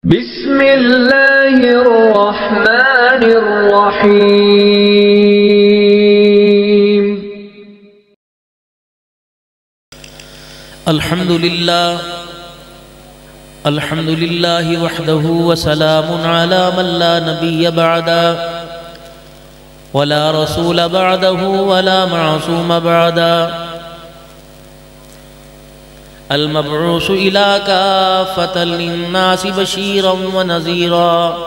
بسم اللہ الرحمن الرحیم الحمد للہ وحدہ وسلام علی من لا نبی بعدا ولا رسول بعدہ ولا معصوم بعدا المبعوث إلى كافة للناس بشيرا ونذيرا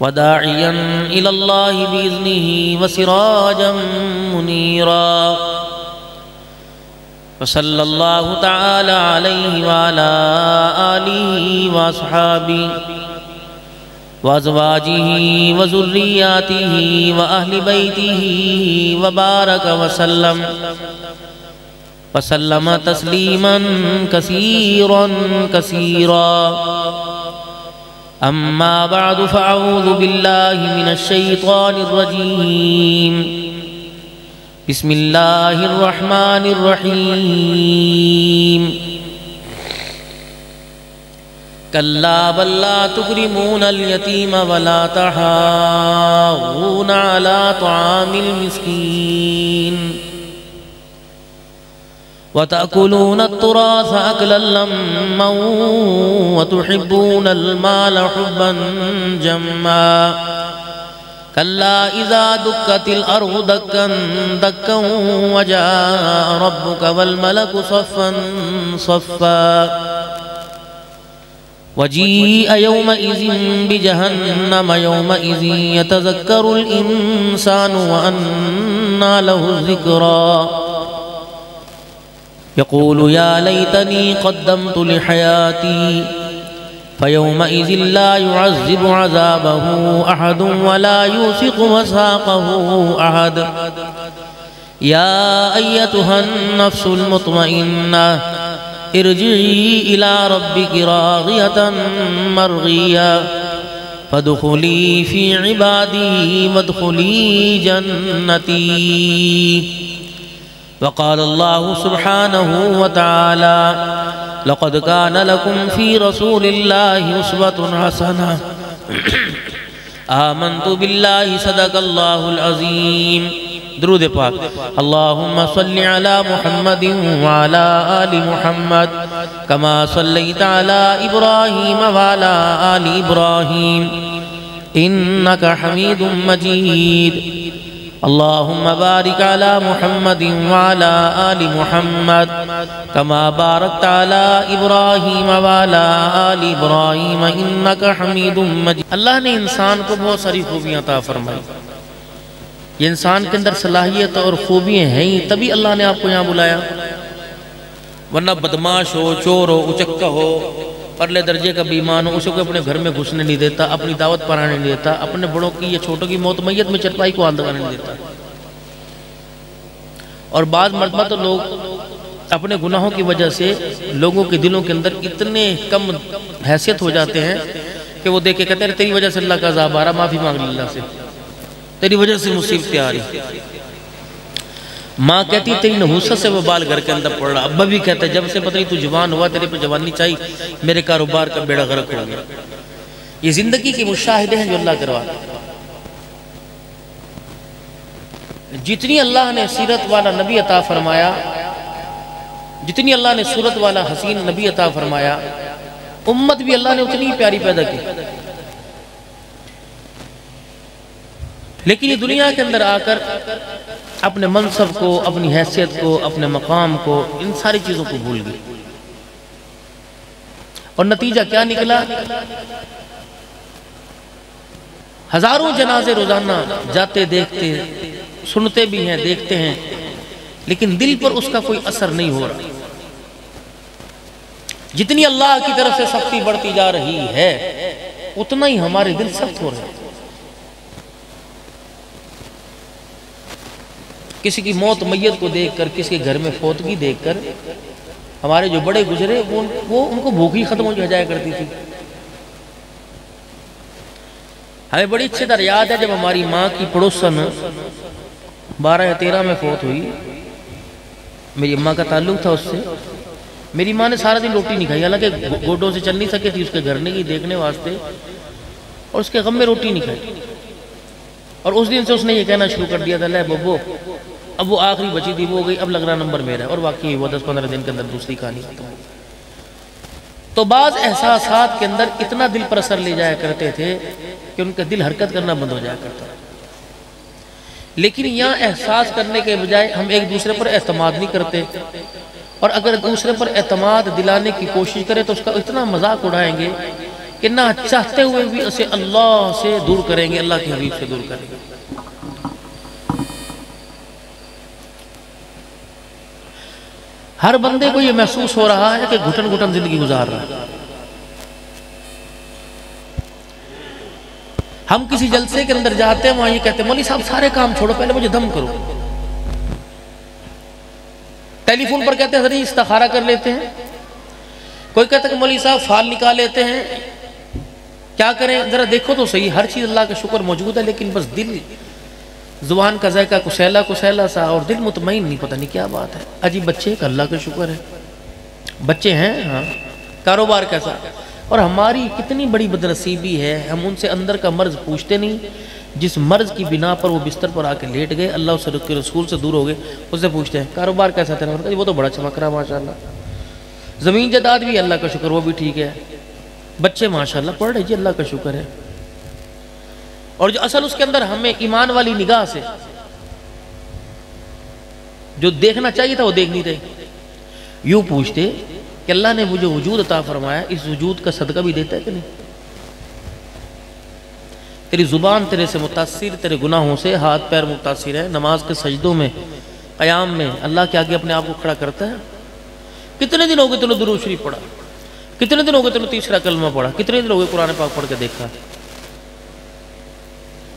وداعيا إلى الله بإذنه وسراجا منيرا وصلى الله تعالى عليه وعلى آله وأصحابه وأزواجه وذرياته وأهل بيته وبارك وسلم تسلیما کثیرا کثیرا اما بعد فاعوذ باللہ من الشیطان الرجیم بسم اللہ الرحمن الرحیم کلا بل لا تکرمون الیتیم ولا تحاضون علی طعام المسکین وَتَأْكُلُونَ التُّرَاثَ أَكْلًا لَمًّا وَتُحِبُّونَ الْمَالَ حُبًّا جَمًّا كَلَّا إِذَا دُكَّتِ الْأَرْضُ دَكًّا دَكًّا وَجَاءَ رَبُّكَ وَالْمَلَكُ صَفًّا صَفًّا وَجِيءَ يَوْمَئِذٍ بِجَهَنَّمَ يَوْمَئِذٍ يَتَذَكَّرُ الْإِنسَانُ وَأَنَّى لَهُ الذِّكْرَى يقول يا ليتني قدمت لحياتي فيومئذ لا يعذب عذابه أحد ولا يوثق وثاقه أحد يا أيتها النفس المطمئنة ارجعي إلى ربك راضية مرضية فادخلي في عبادي وادخلي جنتي وقال الله سبحانه وتعالى لقد كان لكم في رسول الله أسوة حسنة آمنت بالله صدق الله العظيم درود پاک اللهم صل على محمد وعلى آل محمد كما صليت على إبراهيم وعلى آل إبراهيم إنك حميد مجيد اللهم بارك على محمد وعلى آل محمد كما باركت على إبراهيم وعلى آل إبراهيم إنك حميد مجيد اللہ نے انسان کو بہت ساری خوبیاں عطا فرمائی. یہ انسان کے اندر صلاحیت اور خوبیاں ہیں تبھی اللہ نے آپ کو یہاں بلایا، ورنہ بدماش ہو، چور ہو، اچکا ہو، پرلے درجے کا بیمان ہو، اسے کوئی اپنے گھر میں گھسنے نہیں دیتا، اپنی دعوت پر آنے نہیں دیتا، اپنے بڑوں کی یا چھوٹوں کی موت میت میں چرپائی کو آن لگانے نہیں دیتا. اور بعض مرتبہ تو لوگ اپنے گناہوں کی وجہ سے لوگوں کے دلوں کے اندر اتنے کم حیثیت ہو جاتے ہیں کہ وہ دیکھ کے کہتے ہیں تیری وجہ سے اللہ کا عذاب آ رہا، معافی مانگ لی اللہ سے، تیری وجہ سے مصیبتیں آ رہی. ماں کہتی تیری نحوست سے وہ بال گھر کے اندر پڑ رہا. ابا بھی کہتا ہے جب سے پتہ نہیں تو جوان ہوا، تیرے پہ جوانی چاہیے، میرے کاروبار کا بیڑا غرق ہو گیا. یہ زندگی کے مشاہدے ہیں جو اللہ کرواتا ہے. جتنی اللہ نے سیرت والا نبی عطا فرمایا، جتنی اللہ نے صورت والا حسین نبی عطا فرمایا، امت بھی اللہ نے اتنی پیاری پیدا کی. لیکن یہ دنیا کے اندر آ کر اپنے منصب کو، اپنی حیثیت کو، اپنے مقام کو، ان ساری چیزوں کو بھول گئی. اور نتیجہ کیا نکلا؟ ہزاروں جنازے روزانہ جاتے دیکھتے، سنتے بھی ہیں، دیکھتے ہیں، لیکن دل پر اس کا کوئی اثر نہیں ہو رہا. جتنی اللہ کی طرف سے سختی بڑھتی جا رہی ہے اتنا ہی ہمارے دل سخت ہو رہے ہیں. کسی کی موت میت کو دیکھ کر، کسی کے گھر میں فوتگی دیکھ کر، ہمارے جو بڑے گزرے وہ ان کو بھوک ہی ختم ہو جایا کرتی تھی. ہمیں بڑی اچھی طرح یاد ہے جب ہماری ماں کی پڑوسن 12 یا 13 میں فوت ہوئی. میری اماں کا تعلق تھا اس سے. میری ماں نے سارا دن روٹی نہیں کھائی، حالانکہ گوڈوں سے چل نہیں سکے تھی، اس کے گھر کی دیکھنے واسطے، اور اس کے غم میں روٹی نہیں کھائی، اور اس دن سے اس نے یہ کہنا شروع کر دیا تھا، لے ببو اب وہ آخری بچی تھی وہ ہو گئی، اب لگ رہا نمبر میرا ہے، اور واقعی وہ 10-15 دن کے اندر دوسری کہانی ختم ہو۔ تو بعض احساسات کے اندر اتنا دل پر اثر لے جایا کرتے تھے کہ ان کا دل حرکت کرنا بند ہو جایا کرتا، لیکن یہاں احساس کرنے کے بجائے ہم ایک دوسرے پر اعتماد نہیں کرتے، اور اگر دوسرے پر اعتماد دلانے کی کوشش کریں تو اس کا اتنا مذاق اڑائیں گے کہ نہ چاہتے ہوئے بھی اسے اللہ سے دور کریں گے، اللہ کے حبیب سے دور کریں گے۔ ہر بندے کو یہ محسوس ہو رہا ہے کہ گھٹن گھٹن زندگی گزار رہا ہے۔ ہم کسی جلسے کے اندر جاتے ہیں، وہاں یہ کہتے ہیں مولوی صاحب سارے کام چھوڑو، پہلے مجھے دم کرو۔ ٹیلی فون پر کہتے ہیں حضرت استخارہ کر لیتے ہیں، کوئی کہتا ہے کہ مولوی صاحب فال نکال لیتے ہیں، کیا کریں؟ ذرا دیکھو تو صحیح، ہر چیز اللہ کا شکر موجود ہے، لیکن بس دل، زبان کا ذائقہ کسیلا سا، اور دل مطمئن نہیں، پتہ نہیں کیا بات ہے۔ اجی بچے کا اللہ کا شکر ہے، بچے ہیں، ہاں، کاروبار کیسا؟ اور ہماری کتنی بڑی بدنصیبی ہے، ہم ان سے اندر کا مرض پوچھتے نہیں، جس مرض کی بنا پر وہ بستر پر آ کے لیٹ گئے، اللہ اس کے رسول سے دور ہو گئے، اس سے پوچھتے ہیں کاروبار کیسا تھا؟ وہ تو بڑا چمک رہا ماشاءاللہ، زمین جائیداد بھی اللہ کا شکر وہ بھی ٹھیک ہے، بچے ماشاءاللہ پڑھ رہے جی اللہ کا شکر ہے۔ اور جو اصل اس کے اندر ہمیں ایمان والی نگاہ سے جو دیکھنا چاہیے تھا وہ دیکھ نہیں رہے، یوں پوچھتے کہ اللہ نے مجھے وجود عطا فرمایا، اس وجود کا صدقہ بھی دیتا ہے کہ نہیں؟ تیری زبان تیرے سے متاثر، تیرے گناہوں سے ہاتھ پیر متاثر ہے، نماز کے سجدوں میں، قیام میں اللہ کے آگے اپنے آپ کو کھڑا کرتا ہے۔ کتنے دن ہو گئے تُو درود شریف پڑھا؟ کتنے دن ہو گئے تُو تیسرا کلمہ پڑھا؟ کتنے دن ہو گئے قرآن پاک پڑھ کے دیکھا؟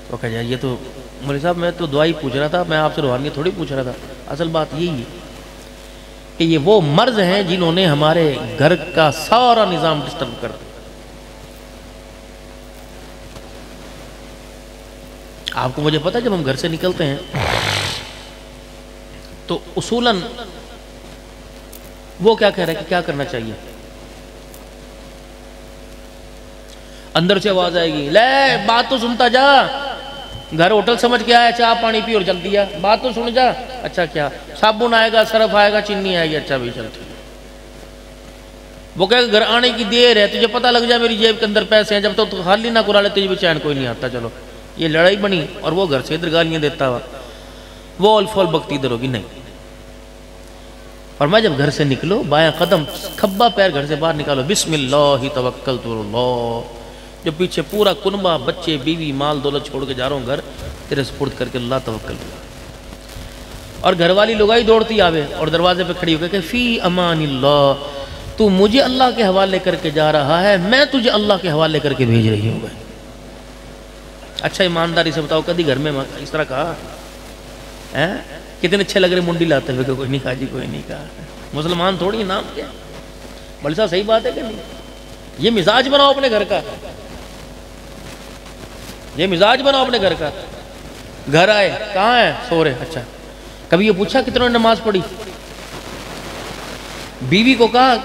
تو کہا جائے یہ تو مولوی صاحب میں تو دعائی پوچھ رہا تھا، میں آپ سے روحانیت تھوڑی پوچھ رہا تھا۔ اصل بات یہی ہے کہ یہ وہ مرض ہیں جنہوں نے ہمارے گھر کا سارا نظام ڈسٹرب کر دیا۔ آپ کو مجھے پتا جب ہم گھر سے نکلتے ہیں تو اصولاً وہ کیا کہہ رہا ہے کہ کیا کرنا چاہیے؟ اندر سے آواز آئے گی، لے بات تو سنتا جا، گھر ہوٹل سمجھ کے آیا، چاہ پانی پی اور جل دیا، بات تو سن جا۔ اچھا کیا؟ صابن آئے گا، سرف آئے گا، چینی آئے گی، اچھا بھی چلتی۔ وہ کہے گا گھر آنے کی دیر ہے، تجھے پتہ لگ جائے میری جیب کے اندر پیسے ہیں، جب تو خالی نہ کرا لے تجھے بھی چین کوئی نہیں آتا۔ چلو یہ لڑائی بنی، اور وہ گھر سے ادھر گالیاں دیتا ہوا، وہ الفول بکتی ادھر ہوگی نہیں۔ اور میں جب گھر سے نکلو، بایاں قدم کھبا پیر گھر سے باہر نکالو، بسم اللہ توکلت علی اللہ، جو پیچھے پورا کنبہ، بچے، بیوی، مال دولت چھوڑ کے جا رہا ہوں گھر، تیرے سپرد کر کے اللہ توکل کر۔ اور گھر والی لوگائی دوڑتی آوے اور دروازے پہ کھڑی ہو کے کہ فی امان اللہ، تو مجھے اللہ کے حوالے کر کے جا رہا ہے، میں تجھے اللہ کے حوالے کر کے بھیج رہی ہوں۔ اچھا ایمانداری سے بتاؤ کدی گھر میں اس طرح کہا؟ کتنے اچھے لگ رہے منڈی لاتے ہوئے کہ کوئی نہیں کہا جی، کوئی نہیں کہا، مسلمان تھوڑی نام کیا؟ بڑی صاحب صحیح بات ہے کہ نہیں؟ یہ مزاج بناؤ اپنے گھر کا، یہ مزاج بناؤ اپنے گھر کا۔ گھر آئے، کہاں ہے؟ سو رہے۔ اچھا کبھی یہ پوچھا کتنوں نے نماز پڑھی؟ بیوی کو کہا،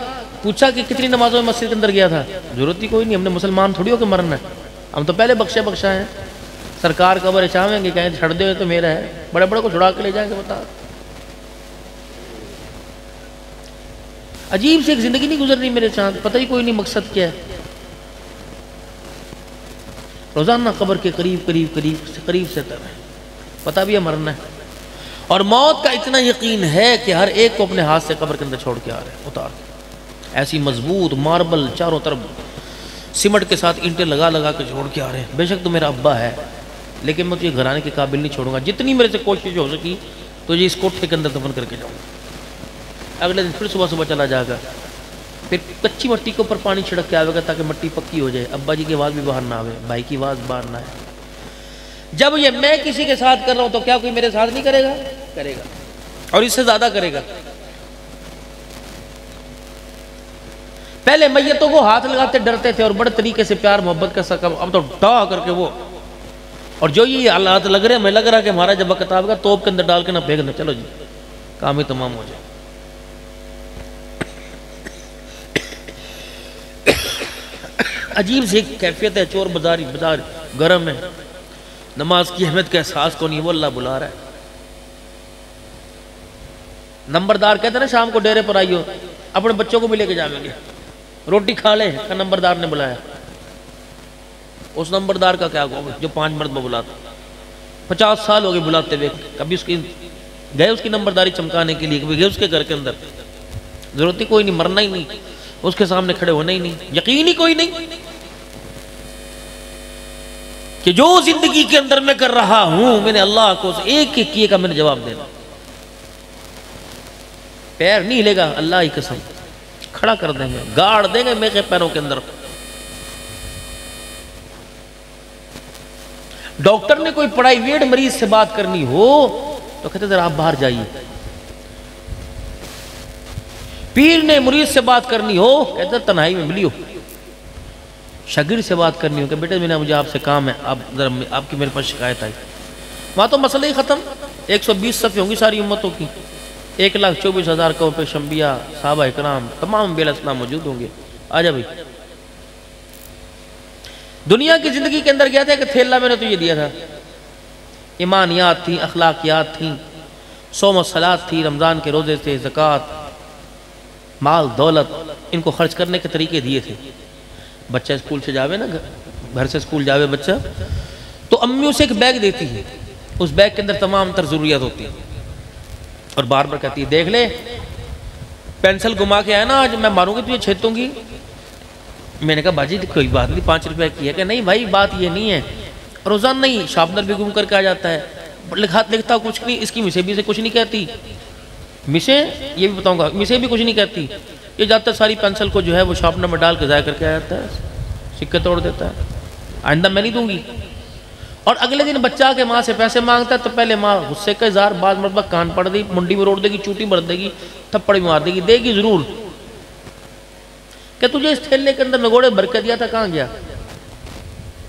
پوچھا کہ کتنی نمازوں میں مسجد کے اندر گیا تھا؟ ضرورت ہی کوئی نہیں، ہم نے مسلمان تھوڑی ہو کے مرنا ہے، ہم تو پہلے بخشا ہیں۔ سرکار قبر چاہیں گے، کہیں چھڑ دے تو میرا ہے، بڑے بڑے کو چھڑا کے لے جائیں گے، بتا۔ عجیب سے ایک زندگی نہیں گزرنی میرے چاند، پتہ ہی کوئی نہیں مقصد کیا ہے۔ روزانہ قبر کے قریب سے تر ہے، پتہ بھی ہے مرنا ہے، اور موت کا اتنا یقین ہے کہ ہر ایک کو اپنے ہاتھ سے قبر کے اندر چھوڑ کے آ رہے ہیں، اتار کے، ایسی مضبوط ماربل چاروں طرف سیمنٹ کے ساتھ اینٹیں لگا کے چھوڑ کے آ رہے ہیں۔ بے شک تو میرا ابا ہے، لیکن میں تجھے گھر آنے کے قابل نہیں چھوڑوں گا، جتنی میرے سے کوشش ہو سکی تو یہ اس کوٹھے کے اندر دفن کر کے جاؤں گا۔ اگلے دن پھر صبح چلا جائے گا، پھر کچی مٹی کے اوپر پانی چھڑک کے آئے گا تاکہ مٹی پکی ہو جائے، ابا جی کی آواز بھی باہر نہ آوے، بھائی کی آواز باہر نہ آئے۔ جب یہ میں کسی کے ساتھ کر رہا ہوں تو کیا کوئی میرے ساتھ نہیں کرے گا؟ کرے گا، اور اس سے زیادہ کرے گا۔ پہلے میتوں کو ہاتھ لگاتے ڈرتے تھے اور بڑے طریقے سے پیار محبت کا سکم، اب تو ڈا کر کے وہ، اور جو یہ حالات لگ رہے ہیں، ہمیں لگ رہا ہے کہ ہمارا جب وقت آئے گا توپ کے اندر ڈال کے نہ پھینکنا، چلو جی کام ہی تمام ہو جائے۔ عجیب سی ایک کیفیت ہے، چور بازار گرم ہے، نماز کی اہمیت کا احساس کو نہیں، وہ اللہ بلا رہا ہے۔ نمبردار کہتے ہیں نا شام کو ڈیرے پر آئیو، اپنے بچوں کو بھی لے کے جائیں گے، روٹی کھا لے کہ نمبردار نے بلایا۔ اس نمبردار کا کیا ہوگا جو 5 مرتبہ بلاتا، 50 سال ہو گئے بلاتے ہوئے، کبھی اس کی گئے اس کی نمبرداری چمکانے کے لیے، کبھی گئے اس کے گھر کے اندر، ضرورت ہی کوئی نہیں، مرنا ہی نہیں، اس کے سامنے کھڑے ہونا ہی نہیں، یقین ہی کوئی نہیں کہ جو زندگی کے اندر میں کر رہا ہوں میں نے اللہ کو ایک ایک کیے کا میں نے جواب دینا، پیر نہیں ہلے گا، اللہ ہی قسم کھڑا کر دیں گے، گاڑ دیں گے میرے پیروں کے اندر۔ ڈاکٹر نے کوئی پرائیویٹ مریض سے بات کرنی ہو تو کہتے ذرا آپ باہر جائیے، پیر نے مریض سے بات کرنی ہو کہتے تنہائی میں ملیو، شاگرد سے بات کرنی ہو کہ بیٹے مجھے آپ سے کام ہے، آپ کی میرے پاس شکایت آئی، وہاں تو مسئلہ ہی ختم۔ 120 صفحے ہوں گی ساری امتوں کی، 1,24,000 کو پیش انبیاء صحابہ اکرام تمام انبیاء علیہ السلام موجود ہوں گے، آجا بھائی۔ دنیا کی زندگی کے اندر گیا تھا کہ تھیلا میں نے تو یہ دیا تھا، ایمانیات تھیں، اخلاقیات تھیں، صوم و صلات تھی، رمضان کے روزے تھے، زکوٰۃ، مال دولت، ان کو خرچ کرنے کے طریقے دیے تھے۔ بچہ اسکول سے جاوے نا، گھر سے اسکول جاوے بچہ تو امی اسے ایک بیگ دیتی ہے، اس بیگ کے اندر تمام تر ضروریات ہوتی ہیں، اور بار بار کہتی ہے دیکھ لے پینسل گما کے آیا نا آج میں ماروں گی تو یہ چھیتوں گی۔ میں نے کہا باجی کوئی بات نہیں، 5 روپے کی ہے کہ نہیں بھائی بات یہ نہیں ہے، روزانہ نہیں، شارپنر بھی گم کر کے آ جاتا ہے، لکھتا کچھ نہیں، اس کی مسے بھی سے کچھ نہیں کہتی، مسے یہ بھی بتاؤں گا مسے بھی کچھ نہیں کہتی، یہ جاتا ہے ساری پینسل کو جو ہے وہ شارپنر میں ڈال کے ضائع کر کے آ جاتا ہے، سکے توڑ دیتا ہے، آئندہ میں نہیں دوں گی۔ اور اگلے دن بچہ کے ماں سے پیسے مانگتا ہے تو پہلے ماں غصے کا اظہار، بعض مرتبہ کان پڑ دے گی، منڈی میں روڑ دے گی، چوٹی بڑھ دے گی، تھپڑ بھی مار دے گی، دے گی ضرور کہ تجھے اس تھیلے کے اندر نگوڑے بھر کے دیا تھا کہاں گیا؟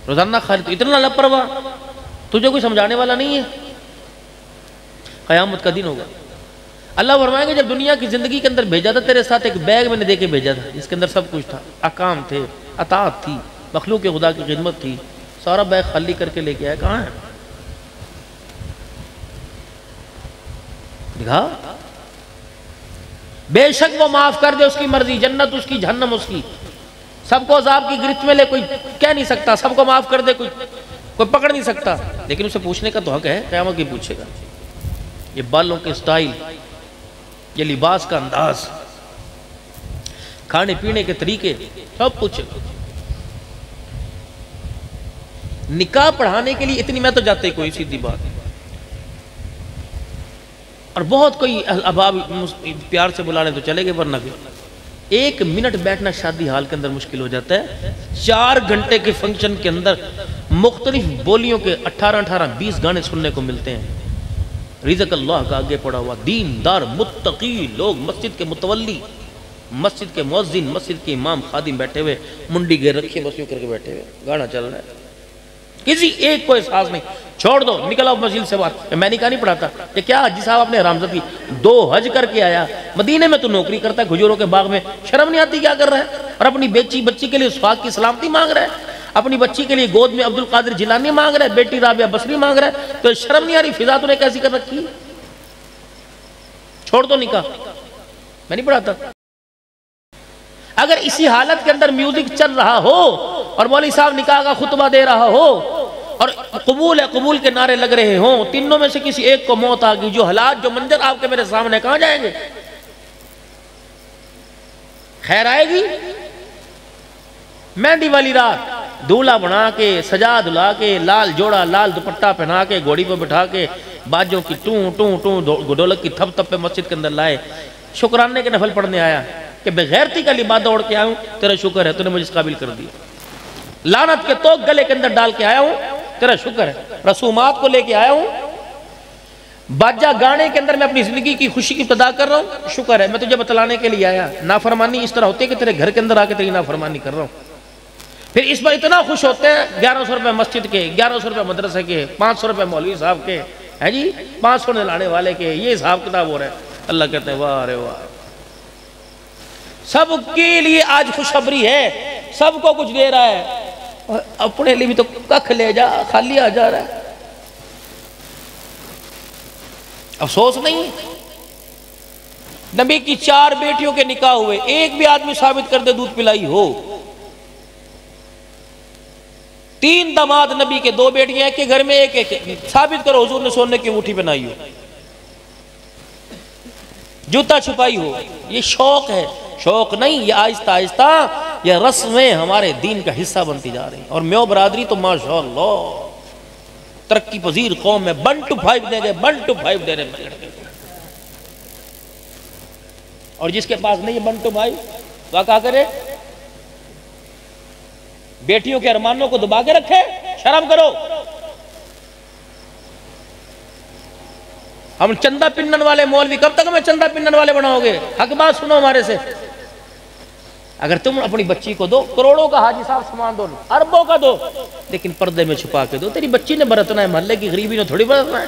روزانہ خالد اتنا لاپرواہ، تجھے کوئی سمجھانے والا نہیں ہے، قیامت کا دن ہوگا۔ اللہ فرمائیں گے جب دنیا کی زندگی کے اندر بھیجا تھا تیرے ساتھ ایک بیگ میں نے دے کے بھیجا تھا جس کے اندر سب کچھ تھا، احکام تھے، اطاعت تھی، مخلوق خدا کی خدمت تھی، سارا بیگ خالی کر کے لے کے آیا، کہاں ہے؟ دکھا، بے شک وہ معاف کر دے، اس کی مرضی، جنت اس کی، جہنم اس کی، سب کو عذاب کی گرفت میں لے، کوئی کہہ نہیں سکتا، سب کو معاف کر دے، کوئی پکڑ نہیں سکتا، لیکن اسے پوچھنے کا تو حق ہے، قیامت کی پوچھے گا۔ یہ بالوں کے سٹائل، یہ لباس کا انداز، کھانے پینے کے طریقے، سب پوچھے گا۔ نکاح پڑھانے کے لیے اتنی میں تو جاتے کوئی سیدھی بات، اور بہت کوئی احباب پیار سے بلا لیں تو چلے گئے، ورنہ 1 منٹ بیٹھنا شادی حال کے اندر مشکل ہو جاتا ہے۔ 4 گھنٹے کے فنکشن کے اندر مختلف بولیوں کے 18-20 گانے سننے کو ملتے ہیں۔ رزق اللہ کا آگے پڑا ہوا دیندار متقی لوگ، مسجد کے متولی، مسجد کے مؤذن، مسجد کے امام خادم بیٹھے ہوئے، منڈی گیر رکھے بس یوں کر کے بیٹھے ہوئے، گانا چل رہا ہے، کسی ایک کو احساس نہیں، چھوڑ دو، نکل آؤ مسجد سے بات، میں نکاح نہیں پڑھاتا، یہ کیا حجی صاحب آپ نے حرامزادی 2 حج کر کے آیا، مدینے میں تو نوکری کرتا ہے، کھجوروں کے باغ میں، شرم نہیں آتی کیا کر رہا ہے؟ اور اپنی بچی کے لیے سواگ کی سلامتی مانگ رہا ہے، اپنی بچی کے لیے گود میں عبدالقادر جیلانی مانگ رہا ہے، بیٹی رابعہ بصری مانگ رہا ہے، تو شرم نہیں آ رہی؟ فضا تو نے کیسی کر رکھی؟ چھوڑ دو نکاح، میں نہیں پڑھاتا۔ اگر اسی حالت کے اندر میوزک چل رہا ہو اور مولوی صاحب نکاح کا خطبہ دے رہا ہو اور قبول ہے قبول کے نعرے لگ رہے ہوں، تینوں میں سے کسی ایک کو موت آ گئی، جو حالات جو منظر آپ کے میرے سامنے، کہاں جائیں گے؟ خیر آئے گی؟ مہندی والی رات دولہا بنا کے، سجا دھلا کے، لال جوڑا لال دوپٹہ پہنا کے، گھوڑی پہ بٹھا کے، باجوں کی ٹوں ٹوں ٹوں ڈولک کی تھپ تھپ پہ مسجد کے اندر لائے، شکرانے کے نفل پڑھنے آیا کہ بغیرتی کا لباس دوڑ کے آیا ہوں، تیرا شکر ہے تو نے مجھے اس قابل کر دیا، لعنت کے توق گلے کے اندر ڈال کے آیا ہوں، تیرا شکر ہے، رسومات کو لے کے آیا ہوں، باجہ گانے کے اندر میں اپنی زندگی کی خوشی کی ابتدا کر رہا ہوں، شکر ہے، میں تجھے بتلانے کے لیے آیا۔ نافرمانی اس طرح ہوتی ہے کہ تیرے گھر کے اندر آ کے تیری نافرمانی کر رہا ہوں، پھر اس پر اتنا خوش ہوتے ہیں 1100 روپے مسجد کے، 1100 روپے مدرسے کے، 500 روپے مولوی صاحب کے، ہے جی 500 لانے والے کے، یہ حساب کتاب ہو رہا ہے۔ اللہ کہتے ہیں واہ رے واہ، سب کے لیے آج خوشخبری ہے سب کو کچھ دے رہا ہے، اور اپنے لیے بھی تو ککھ لے جا، خالی آ جا رہا ہے۔ افسوس نہیں؟ نبی کی 4 بیٹیوں کے نکاح ہوئے، ایک بھی آدمی ثابت کر دے دودھ پلائی ہو۔ 3 داماد نبی کے، 2 بیٹیاں ایک کے گھر میں، ایک ثابت کرو حضور نے سونے کی انگوٹھی پہنائی ہو، جوتا چھپائی ہو۔ یہ شوق ہے، شوق نہیں، یہ آہستہ آہستہ یہ رسمیں ہمارے دین کا حصہ بنتی جا رہی ہیں۔ اور میو برادری تو ماشاءاللہ ترقی پذیر قوم ہے، 1 to 5 دے گئے، 1 to 5 دے رہے ہیں۔ اور جس کے پاس نہیں ہے 1 to 5 وہ کیا کرے؟ بیٹیوں کے ارمانوں کو دبا کے رکھے؟ شرم کرو۔ ہم چندہ پنن والے مولوی، کب تک ہمیں چندہ پنن والے بناؤ گے؟ حق بات سنو ہمارے سے۔ اگر تم اپنی بچی کو دو، کروڑوں کا حاجی صاحب سامان دو، اربوں کا دو، لیکن پردے میں چھپا کے دو۔ تیری بچی نے برتنا ہے، محلے کی غریبی نے تھوڑی برتنا ہے۔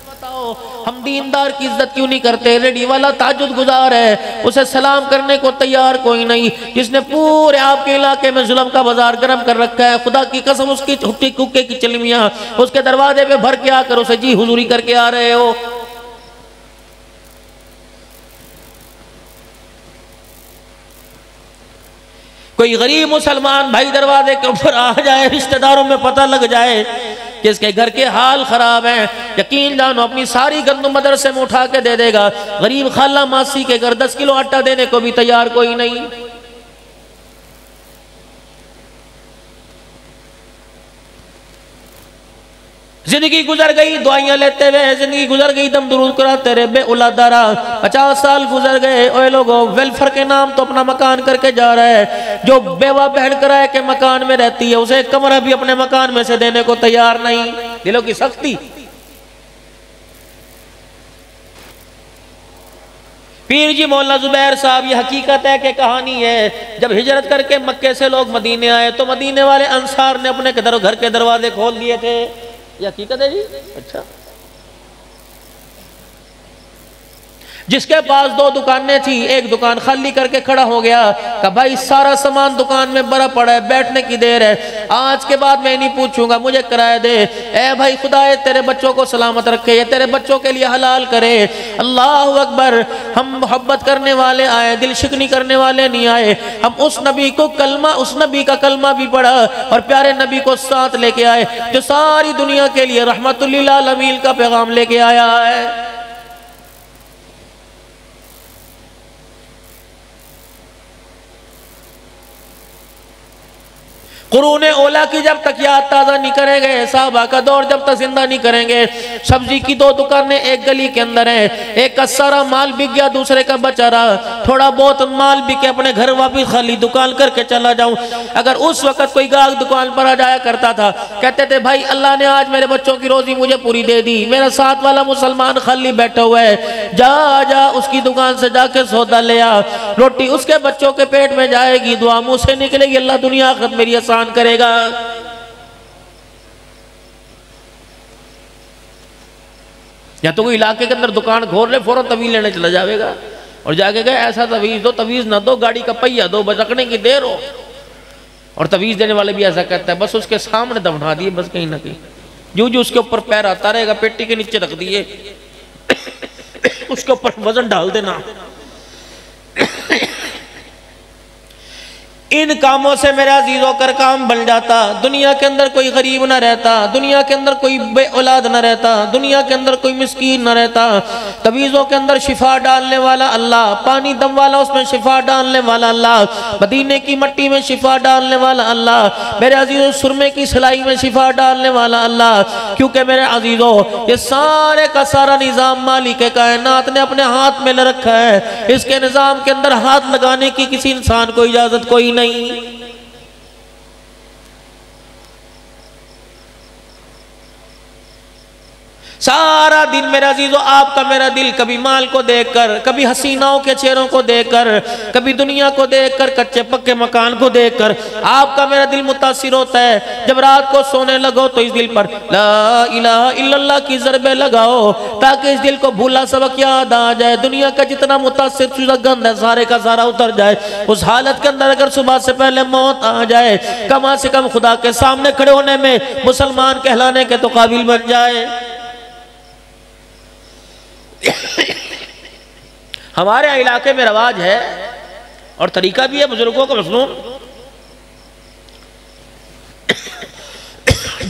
بتاؤ ہم دیندار کی عزت کیوں نہیں کرتے؟ ریڈی والا تہجد گزار ہے، اسے سلام کرنے کو تیار کوئی نہیں، جس نے پورے آپ کے علاقے میں ظلم کا بازار گرم کر رکھا ہے۔ خدا کی قسم اس کی ہٹی کوکے کی چلمیاں اس کے دروازے پہ بھر کے آ کر اسے جی حضوری کر کے آ رہے ہو۔ کوئی غریب مسلمان بھائی دروازے کے اوپر آ جائے، رشتہ داروں میں پتہ لگ جائے کہ اس کے گھر کے حال خراب ہیں، یقین جانو اپنی ساری گندم مدرسے میں اٹھا کے دے دے گا۔ غریب خالہ ماسی کے گھر 10 کلو آٹا دینے کو بھی تیار کوئی نہیں۔ زندگی گزر گئی دعائیاں لیتے ہوئے، زندگی گزر گئی دم درود کراتے رہے بے اولادہ رہا، 50 سال گزر گئے۔ اوے لوگوں، ویلفر کے نام تو اپنا مکان کر کے جا رہا ہے، جو بیوہ بہن کرائے کے مکان میں رہتی ہے اسے کمرہ بھی اپنے مکان میں سے دینے کو تیار نہیں۔ دلوں کی سختی۔ پیر جی مولانا زبیر صاحب، یہ حقیقت ہے کہ کہانی ہے، جب ہجرت کر کے مکے سے لوگ مدینے آئے تو مدینے والے انصار نے اپنے گھر کے دروازے کھول دیے تھے۔ یہ حقیقت ہے جی؟ اچھا، جس کے پاس 2 دکانیں تھی، ایک دکان خالی کر کے کھڑا ہو گیا، کہا بھائی سارا سامان دکان میں بھرا پڑا ہے، بیٹھنے کی دیر ہے، آج کے بعد میں نہیں پوچھوں گا، مجھے کرایہ دے۔ اے بھائی خدا تیرے بچوں کو سلامت رکھے، یہ تیرے بچوں کے لیے حلال کرے۔ اللہ اکبر۔ ہم محبت کرنے والے آئے، دل شکنی کرنے والے نہیں آئے۔ ہم اس نبی کو کلمہ، اس نبی کا کلمہ بھی پڑھا اور پیارے نبی کو ساتھ لے کے آئے، جو ساری دنیا کے لیے رحمت للعالمین کا پیغام لے کے آیا ہے۔ قرون اولا کی جب تک یاد تازہ نہیں کریں گے، صحابہ کا دور جب تک زندہ نہیں کریں گے، سبزی کی 2 دکانیں ایک گلی کے اندر ہیں، ایک کا سارا مال بک گیا، دوسرے کا بچا رہا، تھوڑا بہت مال بکے اپنے گھر واپس خالی دکان کر کے چلا جاؤں۔ اگر اس وقت کوئی گاہک دکان پر آ جایا کرتا تھا، کہتے تھے بھائی اللہ نے آج میرے بچوں کی روزی مجھے پوری دے دی، میرا ساتھ والا مسلمان خالی بیٹھا ہوا ہے، جا اس کی دکان سے جا کے سودا لے آ، روٹی اس کے بچوں کے پیٹ میں جائے گی، دعا منہ سے نکلے گی، اللہ دنیا آخرت میری آسان کرے گا۔ یا تو کوئی علاقے کے اندر دکان کھول لے، فوراں طویل لینے چلا جاوے گا، اور جا کے گئے ایسا طویز دو، طویز نہ دو، گاڑی کا پہیہ دو، بس رکھنے کی دیر ہو۔ اور طویز دینے والے بھی ایسا کہتا ہے بس اس کے سامنے دفنا دیے، بس کہیں نہ کہیں جو اس کے اوپر پیر آتا رہے گا، پیٹی کے نیچے رکھ دیے، اس کے اوپر وزن ڈال دینا۔ ان کاموں سے میرے عزیزوں کر کام بن جاتا، دنیا کے اندر کوئی غریب نہ رہتا، دنیا کے اندر کوئی بے اولاد نہ رہتا، دنیا کے اندر کوئی مسکین نہ رہتا۔ طویزوں کے اندر شفا ڈالنے والا اللہ، پانی دم والا اس میں شفا ڈالنے والا اللہ، مدینے کی مٹی میں شفا ڈالنے والا اللہ، میرے عزیزوں سرمے کی سلائی میں شفا ڈالنے والا اللہ، کیونکہ میرے عزیزوں یہ سارے کا سارا نظام مالک کائنات نے اپنے ہاتھ میں لے رکھا ہے، اس کے نظام کے اندر ہاتھ لگانے کی کسی انسان کو اجازت کوئی نہیں۔ سارا دن میرے عزیزو آپ کا میرا دل کبھی مال کو دیکھ کر، کبھی حسیناؤں کے چہروں کو دیکھ کر، کبھی دنیا کو دیکھ کر، کچے پکے مکان کو دیکھ کر آپ کا میرا دل متاثر ہوتا ہے۔ جب رات کو سونے لگو تو اس دل پر لا الہ الا اللہ کی ضربیں لگاؤ تاکہ اس دل کو بھولا سبق یاد آ جائے، دنیا کا جتنا متاثر شدہ گند ہے سارے کا سارا اتر جائے۔ اس حالت کے اندر اگر صبح سے پہلے موت آ جائے، کم سے کم خدا کے سامنے کھڑے ہونے میں مسلمان کہلانے کے تو قابل بن جائے۔ ہمارے علاقے میں رواج ہے اور طریقہ بھی ہے بزرگوں کا مصنون،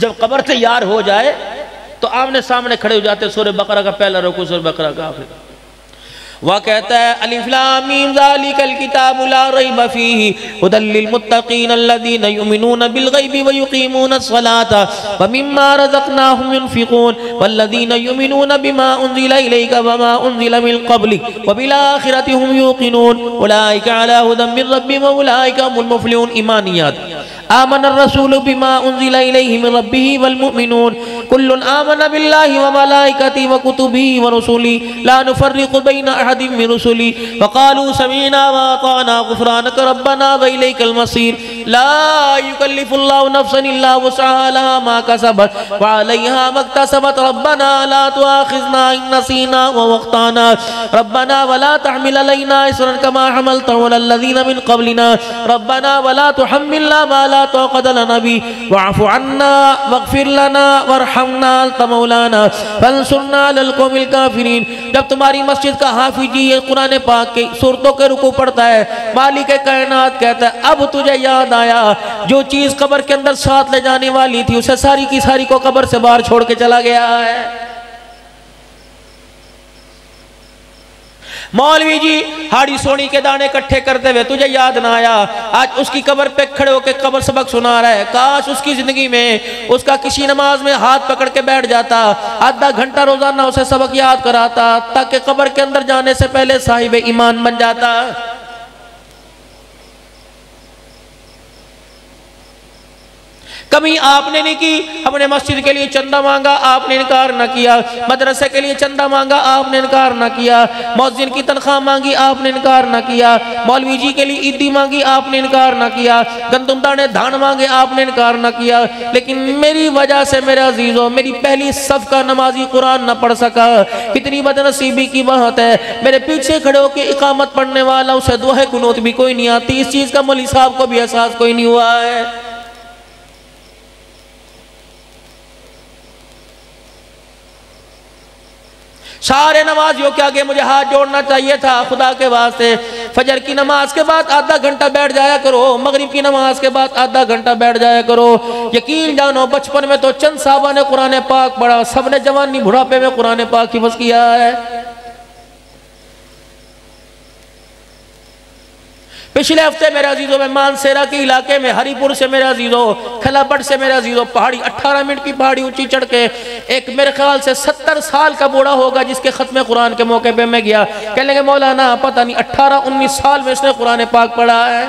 جب قبر تیار ہو جائے تو آمنے سامنے کھڑے ہو جاتے، سورہ بقرہ کا پہلا رکوع، سورہ بقرہ کا آخر۔ وہ کہتا ہے الف لام میم ذالک الکتاب لا ریب فیہ ھدی للمتقین الذین یؤمنون بالغیب ویقیمون الصلاۃ ومما رزقناہم ينفقون والذین یؤمنون بما انزل الیک وما انزل من قبلک وبالآخرۃ هم یوقنون اولئک علی ھدی من ربہم واولئک هم المفلحون۔ ایمانیات: آمن الرسول بما انزل الیہ من ربہ والمؤمنون کل آمن باللہ وملائکتہ وکتبہ ورسلہ لا نفرق بین احد من رسلی وقالوا سمعنا واطعنا غفرانک ربنا والیک المصیر۔ لا یکلف اللہ نفسا الا وسعها لها ما کسبت وعلیہا ما اکتسبت ربنا لا تؤاخذنا ان نسینا واخطانا ربنا ولا تحمل علینا اصرا کما حملته علی الذین من قبلنا ربنا ولا تحملنا ما لا طاقت لنا به واعف عنا واغفر لنا وارحمنا انت مولانا فانصرنا علی القوم الکافرین۔ جب تمہاری مسجد کا حافظ جی یہ قرآن پاک کی صورتوں کے رکوع پڑھتا ہے، مالک کائنات کہتا ہے اب تجھے یاد آیا جو چیز قبر کے اندر ساتھ لے جانے والی تھی اسے ساری کی ساری کو قبر سے باہر چھوڑ کے چلا گیا ہے۔ مولوی جی ہاڑی سونی کے دانے کٹھے کرتے ہوئے تجھے یاد نہ آیا، آج اس کی قبر پہ کھڑے ہو کے قبر سبق سنا رہا ہے۔ کاش اس کی زندگی میں اس کا کسی نماز میں ہاتھ پکڑ کے بیٹھ جاتا، آدھا گھنٹہ روزانہ اسے سبق یاد کراتا تاکہ قبر کے اندر جانے سے پہلے صاحب ایمان بن جاتا۔ کمی آپ نے نہیں کی، ہم نے مسجد کے لیے چندہ مانگا آپ نے انکار نہ کیا، مدرسے کے لیے چندہ مانگا آپ نے انکار نہ کیا، مؤذن کی تنخواہ مانگی آپ نے انکار نہ کیا، مولوی جی کے لیے عیدی مانگی آپ نے انکار نہ کیا، گندم دانے دھان مانگے آپ نے انکار نہ کیا، لیکن میری وجہ سے میرے عزیزوں میری پہلی صف کا نمازی قرآن نہ پڑھ سکا، کتنی بدنصیبی کی بات ہے۔ میرے پیچھے کھڑے ہو کے اقامت پڑھنے والا اسے دعا قنوت بھی کوئی نہیں آتی، اس چیز کا مولوی صاحب کو بھی احساس کوئی نہیں ہوا ہے۔ سارے نمازیوں کے آگے مجھے ہاتھ جوڑنا چاہیے تھا، خدا کے واسطے فجر کی نماز کے بعد آدھا گھنٹہ بیٹھ جایا کرو، مغرب کی نماز کے بعد آدھا گھنٹہ بیٹھ جایا کرو۔ یقین جانو بچپن میں تو چند صحابہ نے قرآن پاک پڑھا، سب نے جوانی بڑھاپے میں قرآن پاک حفظ کیا ہے۔ پچھلے ہفتے میرے عزیزوں میں مانسیرا کے علاقے میں ہری پور سے میرے عزیزوں کھلا پٹ سے میرے عزیزوں پہاڑی 18 منٹ کی پہاڑی اونچی چڑھ کے ایک میرے خیال سے 70 سال کا بوڑھا ہوگا جس کے ختم قرآن کے موقع پہ میں گیا، کہنے لگے مولانا پتہ نہیں 18-19 سال میں اس نے قرآن پاک پڑھا ہے۔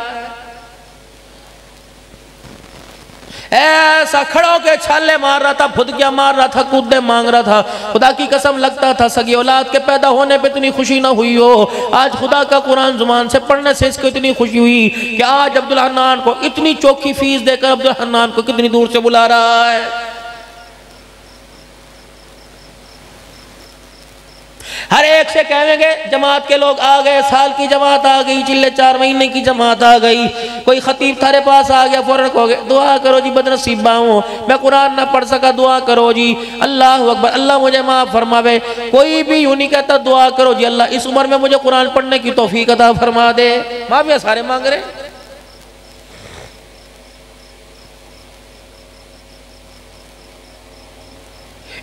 ایسا کھڑا ہو کے چھالے مار رہا تھا، بھدکیاں مار رہا تھا، کودے مانگ رہا تھا، خدا کی قسم لگتا تھا سگی اولاد کے پیدا ہونے پہ اتنی خوشی نہ ہوئی ہو، آج خدا کا قرآن زبان سے پڑھنے سے اس کو اتنی خوشی ہوئی کہ آج عبدالحنان کو اتنی چوکھی فیس دے کر عبدالحنان کو کتنی دور سے بلا رہا ہے۔ ہر ایک سے کہیں گے جماعت کے لوگ آ گئے، سال کی جماعت آ گئی، چلے 4 مہینے کی جماعت آ گئی، کوئی خطیب تھارے پاس آ گیا فوراً کہو گے دعا کرو جی بدنصیبہ ہوں میں قرآن نہ پڑھ سکا، دعا کرو جی اللہ اکبر اللہ مجھے معاف فرماوے۔ کوئی بھی یوں نہیں کہتا دعا کرو جی اللہ اس عمر میں مجھے قرآن پڑھنے کی توفیق عطا فرما دے، معافیہ سارے مانگ رہے۔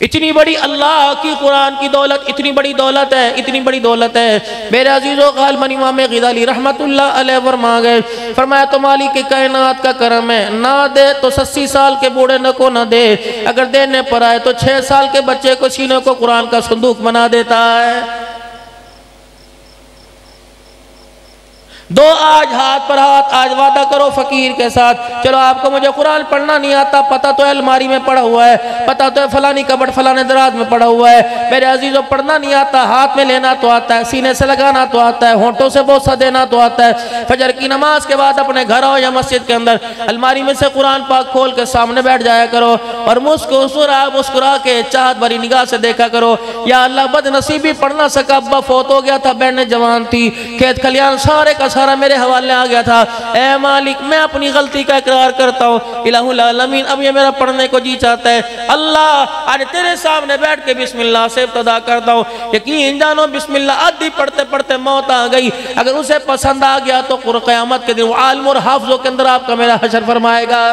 اتنی بڑی اللہ کی قرآن کی دولت، اتنی بڑی دولت ہے، اتنی بڑی دولت ہے۔ میرے عزیزو غالباً امام غزالی رحمت اللہ علیہ فرما گئے، فرمایا تو مالک کائنات کا کرم ہے، نہ دے تو 80 سال کے بوڑھے کو نہ دے، اگر دینے پر آئے تو 6 سال کے بچے کو سینے کو قرآن کا صندوق بنا دیتا ہے۔ دو آج ہاتھ پر ہاتھ، آج وعدہ کرو فقیر کے ساتھ، چلو آپ کو مجھے قرآن پڑھنا نہیں آتا، پتہ تو ہے الماری میں پڑا ہوا ہے، پتہ تو ہے فلانی کبٹ فلانے دراز میں پڑا ہوا ہے، میرے عزیزوں پڑھنا نہیں آتا، ہاتھ میں لینا تو آتا ہے، سینے سے لگانا تو آتا ہے، ہونٹوں سے بوسہ دینا تو آتا ہے۔ فجر کی نماز کے بعد اپنے گھر ہو یا مسجد کے اندر الماری میں سے قرآن پاک کھول کے سامنے بیٹھ جایا کرو اور مسکرا کے چاہت بھری نگاہ سے دیکھا کرو، یا اللہ بد نصیبی پڑھ نہ سکا، ابا فوت ہو گیا تھا، بہنیں جوان تھی، کھیت کھلیان سارے کا سارا میرے حوالے آ گیا تھا، اے مالک میں اپنی غلطی کا اقرار کرتا ہوں، الہ العالمین اب یہ میرا پڑھنے کو جی چاہتا ہے، اللہ آج تیرے سامنے بیٹھ کے بسم اللہ سے ابتدا کرتا ہوں، یقین جانو بسم اللہ آدھی پڑھتے پڑھتے موت آ گئی، اگر اسے پسند آ گیا تو قیامت کے دن وہ عالم اور حافظوں کے اندر آپ کا میرا حشر فرمائے گا۔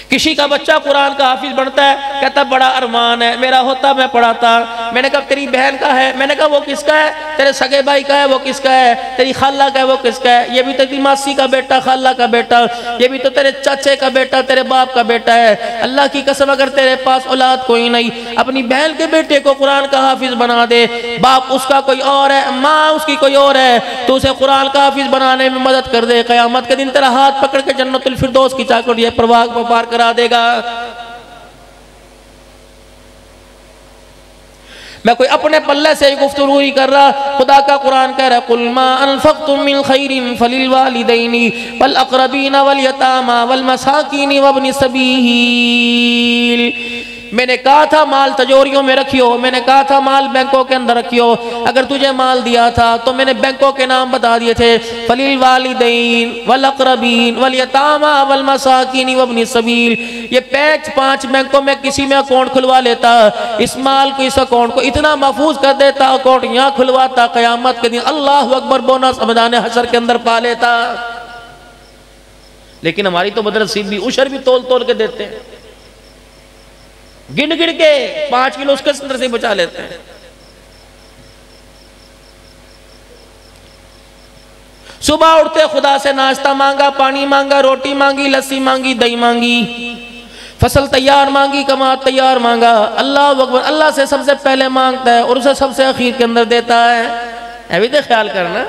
کسی کا بچہ قرآن کا حافظ بنتا ہے، کہتا بڑا ارمان ہے میرا ہوتا میں پڑھاتا، میں نے کہا تیری بہن کا ہے، میں نے کہا وہ کس کا ہے، تیرے سگے بھائی کا ہے وہ کس کا ہے، تیری خالہ کا ہے وہ کس کا ہے، یہ بھی تیری ماسی کا بیٹا، خالہ کا بیٹا، یہ بھی تو تیرے چاچے کا بیٹا، تیرے باپ کا بیٹا ہے، اللہ کی قسم اگر تیرے پاس اولاد کوئی نہیں، اپنی بہن کے بیٹے کو قرآن کا حافظ بنا دے، باپ اس کا کوئی اور ہے، ماں اس کی کوئی اور ہے، تو اسے قرآن کا حافظ بنانے میں مدد کر دے، قیامت کے دن تیرا ہاتھ پکڑ کے جنت الفردوس کی چاکر یہ پرواز کو پار کرا دے گا۔ میں کوئی اپنے پلے سے گفتگو نہیں کر رہا، خدا کا قرآن کہہ رہا ہے قُلْ مَا أَنفَقْتُم مِّن خَيْرٍ فَلِلْوَالِدَيْنِ وَالْأَقْرَبِينَ وَالْيَتَامَى وَالْمَسَاكِينِ وَابْنِ السَّبِيلِ۔ میں نے کہا تھا مال تجوریوں میں رکھیو، میں نے کہا تھا مال بینکوں کے اندر رکھیو، اگر تجھے مال دیا تھا تو میں نے بینکوں کے نام بتا دیے تھے، فَلِلْوَالِدَيْنِ وَالْأَقْرَبِينَ وَالْيَتَامَى وَالْمَسَاكِينِ وَابْنِ السَّبِيلِ۔ یہ 5 بینکوں میں کسی میں اکاؤنٹ کھلوا لیتا، اس مال کو اس اکاؤنٹ کو اتنا محفوظ کر دیتا، اکاؤنٹ یہاں کھلواتا، قیامت کے دن اللہ اکبر بونس میدان حشر کے اندر پا لیتا۔ لیکن ہماری تو بدنصیبی بھی عشر بھی تول کے دیتے ہیں، گن کے 5 کلو اس کے اندر سے بچا لیتے ہیں۔ صبح اٹھتے خدا سے ناشتہ مانگا، پانی مانگا، روٹی مانگی، لسی مانگی، دہی مانگی، فصل تیار مانگی، کماد تیار مانگا، اللہ اکبر، اللہ سے سب سے پہلے مانگتا ہے اور اسے سب سے اخیر کے اندر دیتا ہے۔ ایوی تے خیال کرنا،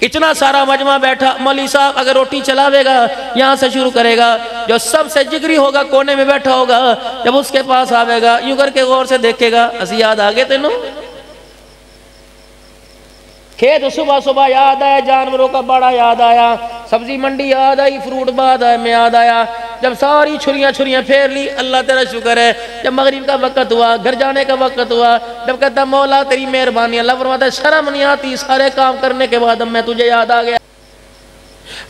اتنا سارا مجمع بیٹھا، مولوی صاحب اگر روٹی چلاوے گا یہاں سے شروع کرے گا، جو سب سے جگری ہوگا کونے میں بیٹھا ہوگا، جب اس کے پاس آوے گا یوں کر کے غور سے دیکھے گا، اسی یاد آگے تینوں کھیت صبح یاد آیا، جانوروں کا بڑا یاد آیا، سبزی منڈی یاد آئی، فروٹ بازار میں یاد آیا، جب ساری چھریاں پھیر لی، اللہ تیرا شکر ہے، جب مغرب کا وقت ہوا، گھر جانے کا وقت ہوا، جب کہتا مولا تیری مہربانی، اللہ فرماتا ہے شرم نہیں آتی، سارے کام کرنے کے بعد میں تجھے یاد آ گیا۔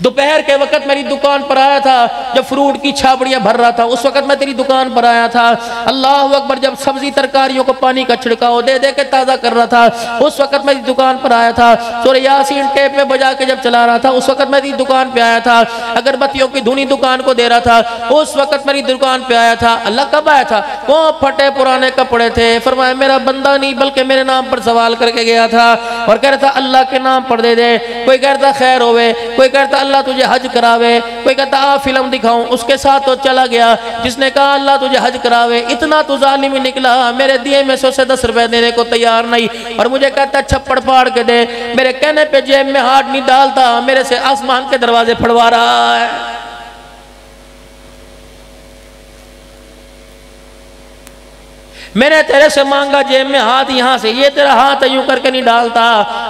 دوپہر کے وقت میری دکان پر آیا تھا، جب فروٹ کی چھاپڑیاں بھر رہا تھا، اس وقت میں تیری دکان پر آیا تھا، اللہ اکبر، جب سبزی ترکاریوں کو پانی کا چھڑکاؤ دے کے تازہ کر رہا تھا، اس وقت میں تیری دکان پر آیا تھا، سورہ یاسین ٹیپ میں بجا کے جب چلا رہا تھا، اس وقت میں تیری دکان پہ آیا تھا، اگربتیوں کی دھنی دکان کو دے رہا تھا، اس وقت میری دکان پہ آیا تھا۔ اللہ کب آیا تھا؟ وہ پھٹے پرانے کپڑے تھے، فرمایا میرا بندہ نہیں بلکہ میرے نام پر سوال کر کے گیا تھا، اور کہہ رہا تھا اللہ کے نام پر دے دے، کوئی کہتا خیر ہوئے، کوئی کہتا اللہ تجھے حج کراوے، کوئی کہتا فلم دکھاؤں، اس کے ساتھ تو چلا گیا، جس نے کہا اللہ تجھے حج کراوے، اتنا تو ظالمی نکلا، میرے دیے میں سے 10 روپے دینے کو تیار نہیں، اور مجھے کہتا چھپڑ پھاڑ کے دے، میرے کہنے پہ جیب میں ہاتھ نہیں ڈالتا، میرے سے آسمان کے دروازے پھڑوا رہا ہے۔ میں نے تیرے سے مانگا جیب میں ہاتھ یہاں سے، یہ تیرا ہاتھ یوں کر کے نہیں ڈالتا،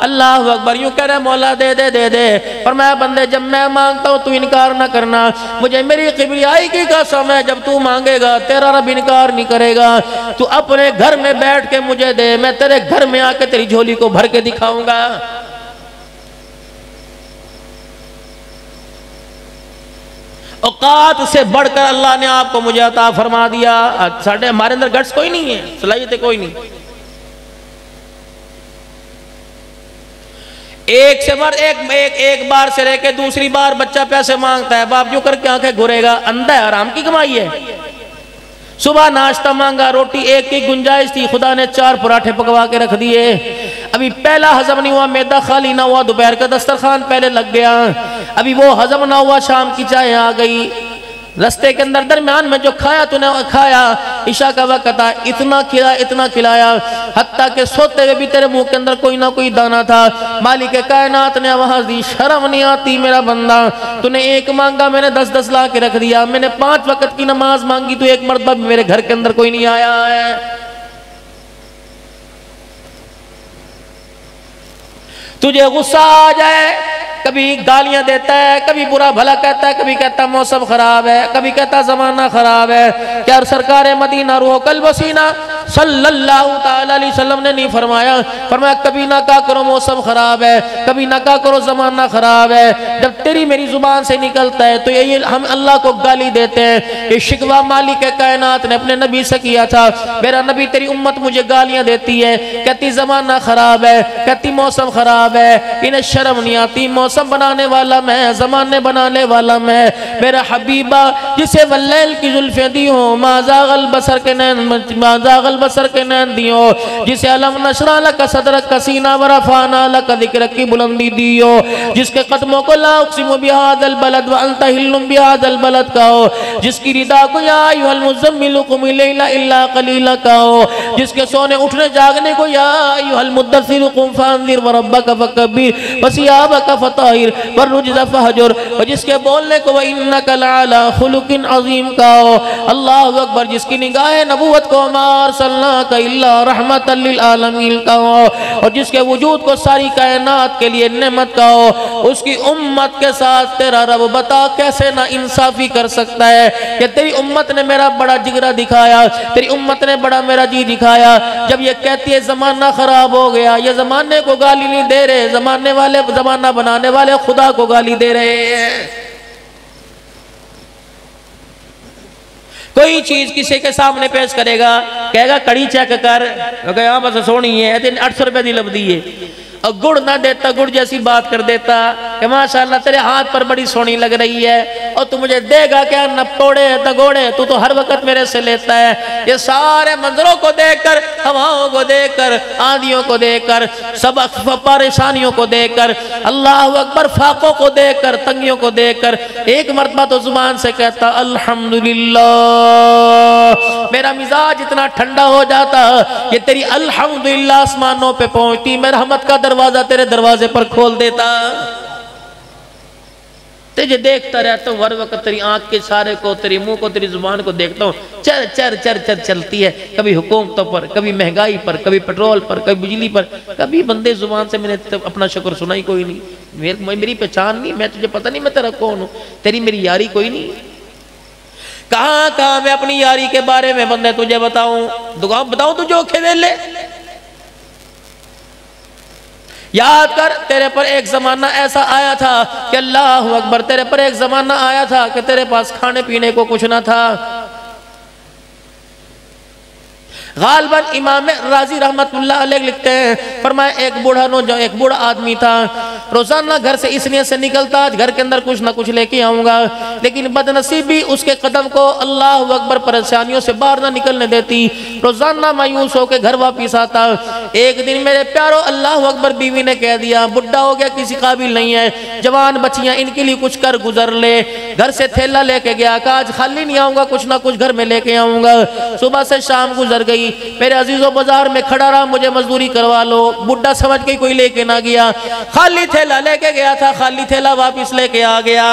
اللہ اکبر، یوں کہہ رہے مولا دے دے دے دے، فرمایا بندے جب میں مانگتا ہوں تو انکار نہ کرنا، مجھے میری کبریائی کی قسم ہے، جب تو مانگے گا تیرا رب انکار نہیں کرے گا، تو اپنے گھر میں بیٹھ کے مجھے دے، میں تیرے گھر میں آ کے تیری جھولی کو بھر کے دکھاؤں گا۔ اوقات سے بڑھ کر اللہ نے آپ کو مجھے عطا فرما دیا، ہمارے اندر گٹس کوئی نہیں ہے، صلاحیت کوئی نہیں، ایک بار سے رہ کے دوسری بار بچہ پیسے مانگتا ہے، باپ جو کر کے آنکھیں گھورے گا، اندھا ہے، حرام کی کمائی ہے۔ صبح ناشتہ مانگا، روٹی ایک کی گنجائش تھی، خدا نے 4 پراٹھے پکوا کے رکھ دیے، ابھی پہلا ہضم نہیں ہوا، معدہ خالی نہ ہوا، دوپہر کا دسترخوان پہلے لگ گیا، ابھی وہ ہضم نہ ہوا، شام کی چائے آ گئی، رستے کے اندر درمیان میں جو کھایا تو نے کھایا، عشاء کا وقت تھا، اتنا کھلایا حتیٰ کہ سوتے ہوئے بھی تیرے منہ کے اندر کوئی نہ کوئی دانہ تھا۔ مالک کائنات نے آواز دی، شرم نہیں آتی میرا بندہ، تو نے ایک مانگا میں نے 10 لا کے رکھ دیا، میں نے 5 وقت کی نماز مانگی تو ایک مرتبہ بھی میرے گھر کے اندر کوئی نہیں آیا ہے۔ تجھے غصہ آ جائے، کبھی گالیاں دیتا ہے، کبھی برا بھلا کہتا ہے، کبھی کہتا ہے موسم خراب ہے، کبھی کہتا ہے زمانہ خراب ہے۔ کیا سرکار مدینہ روح قلب و سینہ صلی اللہ تعالی علیہ وسلم نے نہیں فرمایا کبھی نہ کہا کرو موسم خراب ہے، کبھی نہ کہا کرو زمانہ خراب ہے۔ جب تیری میری زبان سے نکلتا ہے تو یہ ہم اللہ کو گالی دیتے ہیں۔ یہ شکوہ مالک کائنات نے اپنے نبی سے کیا تھا، میرا نبی تیری امت مجھے گالیاں دیتی ہے، کہتی زمانہ خراب ہے، کہتی موسم خراب ہے، انہیں شرم نہیں آتی، موسم بنانے والا میں، زمانے بنانے والا میں، میرا حبیبہ جسے واللیل کی زلفیں دی ہوں، ما زاغ البصر کے نین دی ہو، جسے علم نشرح لک صدرک کا سینہ ورفعنا لک ذکرک کی بلندی دی ہو، جس کے قدموں کو لا اقسم بہذا البلد وانت حل بہذا البلد کا ہو، جس کی ردا کو یا ایھا المزمل قم اللیل الا قلیلا کا ہو، جس کے سونے اٹھنے جاگنے کو یا ایھا المدثر قم فانذر وربک فکبر وثیابک فطہر والرجز فہجر، اور جس کے بولنے کو وانک لعلی خلق عظیم کا ہو، اللہ اکبر، جس کی نگاہ نبوت کو ما ارسلناک الا رحمتا للعالمین کا ہو، اور جس کے وجود کو ساری کائنات کے لیے نعمت کا ہو، اس کی امت کے ساتھ تیرا رب بتا کیسے نا انصافی کر سکتا ہے کہ تیری امت نے میرا بڑا جگرہ دکھایا، تیری امت نے بڑا میرا جی دکھایا، جب یہ کہتی ہے زمانہ خراب ہو گیا، یہ زمانے کو گالی نہیں دے رہے، زمانہ بنانے والے خدا کو گالی دے رہے ہیں۔ کوئی چیز کسی کے سامنے پیش کرے گا، کہے گا کڑی چیک کر، کہ ہاں بس سونی ہے، 800 روپے دی لب دی ہے، اور گڑ نہ دیتا، گڑ جیسی بات کر دیتا کہ ماشاءاللہ تیرے ہاتھ پر بڑی سونی لگ رہی ہے، اور تو مجھے دے گا کیا، نہ توڑے تگوڑے، تو ہر وقت میرے سے لیتا ہے۔ یہ سارے منظروں کو دیکھ کر، ہواؤں کو دیکھ کر، آندھیوں کو دیکھ کر، سب پریشانیوں کو دیکھ کر، اللہ اکبر، فاقوں کو دیکھ کر، تنگیوں کو دیکھ کر، ایک مرتبہ تو زبان سے کہتا الحمدللہ، میرا مزاج اتنا ٹھنڈا ہو جاتا، یہ تیری الحمدللہ آسمانوں پہ پہنچتی، میں رحمت کا دروازہ تیرے دروازے پر کھول دیتا، تجھے دیکھتا رہتا ہوں ہر وقت، تیری آنکھ کے اشارے کو، تیری منہ کو، تیری زبان کو دیکھتا ہوں، چر چر چر چر چلتی ہے، کبھی حکومتوں پر، کبھی مہنگائی پر، کبھی پیٹرول پر، کبھی بجلی پر، کبھی بندے زبان سے میں نے اپنا شکر سنا ہی کوئی نہیں، میری پہچان نہیں، میں تجھے پتہ نہیں میں تیرا کون ہوں، تیری میری یاری کوئی نہیں۔ کہاں میں اپنی یاری کے بارے میں بندے تجھے بتاؤں تجھے اوکھے ویلے، یاد کر تیرے پر ایک زمانہ ایسا آیا تھا کہ اللہ اکبر، تیرے پر ایک زمانہ آیا تھا کہ تیرے پاس کھانے پینے کو کچھ نہ تھا۔ غالباً امام راضی رحمت اللہ علیہ لکھتے ہیں، فرمایا ایک بوڑھا آدمی تھا، روزانہ گھر سے اس نیت سے نکلتا گھر کے اندر کچھ نہ کچھ لے کے آؤں گا، لیکن بدنصیبی اس کے قدم کو اللہ اکبر پریشانیوں سے باہر نہ نکلنے دیتی، روزانہ مایوس ہو کے گھر واپس آتا۔ ایک دن میرے پیارو اللہ اکبر بیوی نے کہہ دیا بڈھا ہو گیا، کسی قابل نہیں ہے، جوان بچیاں ان کے لیے کچھ کر گزر لے۔ گھر سے تھیلا لے کے گیا، کہا آج خالی نہیں آؤں گا، کچھ نہ کچھ گھر میں لے کے آؤں گا۔ صبح سے شام گزر گئی، میرے عزیزوں بازار میں کھڑا رہا، مجھے مزدوری کروا لو، بڈھا سمجھ کے کوئی لے کے نہ گیا، خالی تھیلا لے کے گیا تھا، خالی تھیلا واپس لے کے آ گیا۔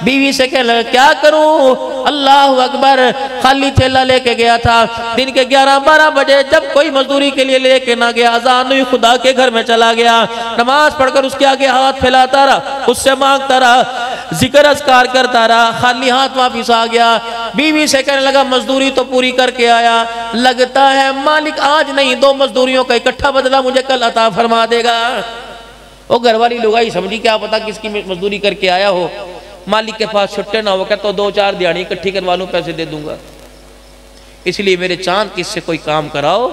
بیوی سے کہنے لگا کیا کروں، اللہ اکبر، خالی تھیلا لے کے گیا تھا، دن کے 11-12 بجے جب کوئی مزدوری کے لیے لے کے نہ گیا، اذان ہوئی، خدا کے گھر میں چلا گیا، نماز پڑھ کر اس کے آگے ہاتھ پھیلاتا رہا، اس سے مانگتا رہا، ذکر اذکار کرتا رہا، خالی ہاتھ واپس آ گیا۔ بیوی سے کہنے لگا مزدوری تو پوری کر کے آیا، لگتا ہے مالک آج نہیں 2 مزدوریوں کا اکٹھا بدلہ مجھے کل عطا فرما دے گا۔ وہ گھر والی لوگائی سمجھی کیا پتا کس کی مزدوری کر کے آیا ہو، مالک کے پاس چھٹے نہ ہو، کہتا 2-4 دیہڑی اکٹھی کروا لوں، پیسے دے دوں گا، اس لیے میرے چاند کس سے کوئی کام کراؤ،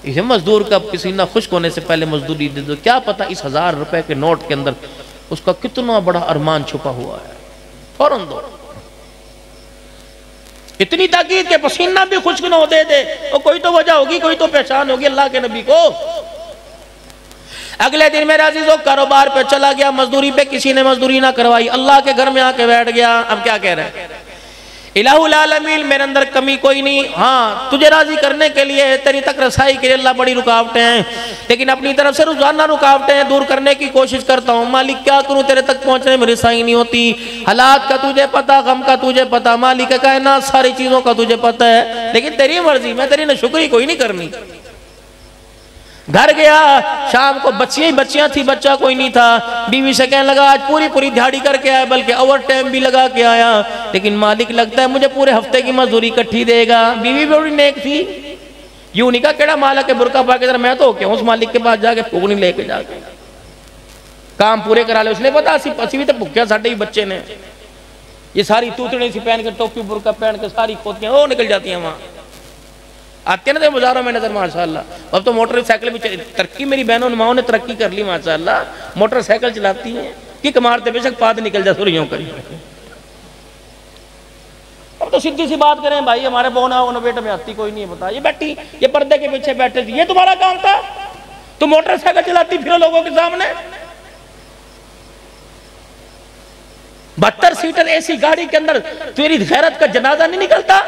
اسے مزدور کا پسینہ خشک ہونے سے پہلے مزدوری دے دو، کیا پتا اس 1000 روپے کے نوٹ کے اندر اس کا کتنا بڑا ارمان چھپا ہوا ہے، فوراً دو۔ اتنی تاکید کہ پسینہ بھی خشک نہ ہو، دے دے، اور کوئی تو وجہ ہوگی، کوئی تو پہچان ہوگی اللہ کے نبی کو۔ اگلے دن میرے عزیزوں کاروبار پہ چلا گیا، مزدوری پہ کسی نے مزدوری نہ کروائی، اللہ کے گھر میں آ کے بیٹھ گیا۔ اب کیا کہہ رہے ہیں، الہ العالمین میرے اندر کمی کوئی نہیں، ہاں تجھے راضی کرنے کے لیے، تیری تک رسائی کے لیے اللہ بڑی رکاوٹیں ہیں، لیکن اپنی طرف سے روزانہ رکاوٹیں دور کرنے کی کوشش کرتا ہوں۔ مالک کیا کروں، تیرے تک پہنچنے میں رسائی نہیں ہوتی، حالات کا تجھے پتا، غم کا تجھے پتا، مالک کائنات ساری چیزوں کا تجھے پتا ہے، لیکن تیری مرضی، میں تیری ناشکری کوئی نہیں کرنی۔ گھر گیا، شام کو بچیاں ہی بچیاں تھی، بچہ کوئی نہیں تھا، بیوی سے کہنے لگا آج پوری دھاڑی کر کے آیا، بلکہ اوور ٹائم بھی لگا کے آیا، لیکن مالک لگتا ہے مجھے پورے ہفتے کی مزدوری کٹھی دے گا۔ بیوی بھی بڑی نیک تھی، یوں نہیں کہا کیڑا مالک ہے برقع پا کے، میں تو کیا اس مالک کے پاس جا کے پھوگنی لے کے جا کے کام پورے کرا لے۔ اس نے پتا اسی بھی تو بھکیا ساڑھے ہی بچے نے، یہ ساری توتڑی سی پہن کے، ٹوپی برقع پہن کے ساری کھوتیاں وہ نکل جاتی ہیں وہاں، آتے ہیں نا بازاروں میں نظر ماشاءاللہ۔ اب تو موٹر سائیکل بھی ترقی، میری بہنوں ماؤں نے ترقی کر لی ماشاءاللہ، موٹر سائیکل چلاتی ہیں، کک مارتے بے شک پاد نکل جا سوریوں کری۔ اب تو سیدھی سی بات کریں بھائی، ہمارے بونا ہونا بیٹا میں آتی کوئی نہیں ہے، بتا یہ بیٹھی، یہ پردے کے پیچھے بیٹھے تھی، یہ تمہارا کام تھا؟ تم موٹر سائیکل چلاتی پھرو لوگوں کے سامنے؟ 72 سیٹر ایسی گاڑی کے اندر تیری غیرت کا جنازہ نہیں نکلتا؟